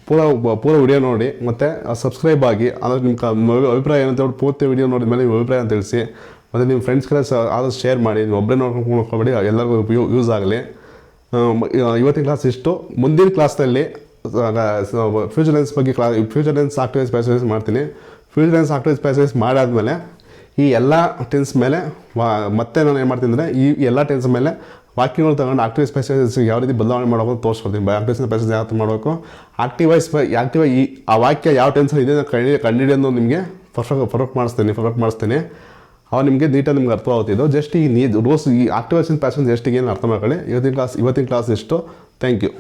ಪೂರ ವಿಡಿಯೋ ನೋಡಿ ಮತ್ತು ಸಬ್ಸ್ಕ್ರೈಬ್ ಆಗಿ. ಆದಷ್ಟು ನಿಮ್ಮ ಅಭಿಪ್ರಾಯ ಏನಂತ ಹೇಳಿ ಪೂರ್ತಿ ವಿಡಿಯೋ ನೋಡಿದ ಮೇಲೆ ನಿಮ್ಮ ಅಭಿಪ್ರಾಯ ಅಂತ ತಿಳಿಸಿ. ಮತ್ತು ನಿಮ್ಮ ಫ್ರೆಂಡ್ಸ್ಗೆಲ್ಲ ಆದಷ್ಟು ಶೇರ್ ಮಾಡಿ. ನೀವು ಒಬ್ಬರೇ ನೋಡ್ಕೊಂಡು ಹೋಗ್ಬೇಡಿ, ಎಲ್ಲರಿಗೂ ಯೂಸ್ ಆಗಲಿ. ಇವತ್ತಿನ ಕ್ಲಾಸ್ ಇಷ್ಟು. ಮುಂದಿನ ಕ್ಲಾಸ್ನಲ್ಲಿ ಫ್ಯೂಚರ್ ಟೆನ್ಸ್ ಬಗ್ಗೆ future tense active voice passive voice ಮಾಡ್ತೀನಿ. Future tense active voice passive voice ಮಾಡಾದಮೇಲೆ ಈ ಎಲ್ಲ ಟೆನ್ಸ್ ಮೇಲೆ ಮತ್ತೆ ನಾನು ಏನು ಮಾಡ್ತೀನಿ ಅಂದರೆ, ಈ ಎಲ್ಲ ಟೆನ್ಸ್ ಮೇಲೆ ವಾಕ್ಯಗಳು ತಗೊಂಡು ಆಕ್ಟಿವ್ ವಾಯ್ಸ್ ಪ್ಯಾಸಿವ್ ವಾಯ್ಸ್ ಯಾವ ರೀತಿ ಬದಲಾವಣೆ ಮಾಡಬೇಕು ತೋರಿಸ್ಕೊಡ್ತೀನಿ. ಆಕ್ಟಿವ್ ವಾಯ್ಸ್ ಪ್ಯಾಸಿವ್ ಯಾವ ಮಾಡಬೇಕು, ಆಕ್ಟಿವ್ ವಾಯ್ಸ್ ಆ ವಾಕ್ಯ ಯಾವ ಟೆನ್ಸಲ್ಲಿ ಇದೆ ಕಂಡುಹಿಡಿಯೋದು ನಿಮಗೆ ಪರ್ಫೆಕ್ಟ್ ಮಾಡಿಸ್ತೀನಿ. ಅವಾಗ ನಿಮಗೆ ನೀಟಾಗಿ ನಿಮ್ಗೆ ಅರ್ಥವಾಗುತ್ತಿದ್ದು. ಜಸ್ಟ್ ಈ ರೂಲ್ಸ್, ಈ ಆಕ್ಟಿವ್ ವಾಯ್ಸ್ ಪ್ಯಾಸಿವ್ ಜಸ್ಟ್ ಏನು ಅರ್ಥ ಮಾಡ್ಕೊಳ್ಳಿ. ಇವತ್ತಿನ ಕ್ಲಾಸ್ ಇಷ್ಟು. Thank you.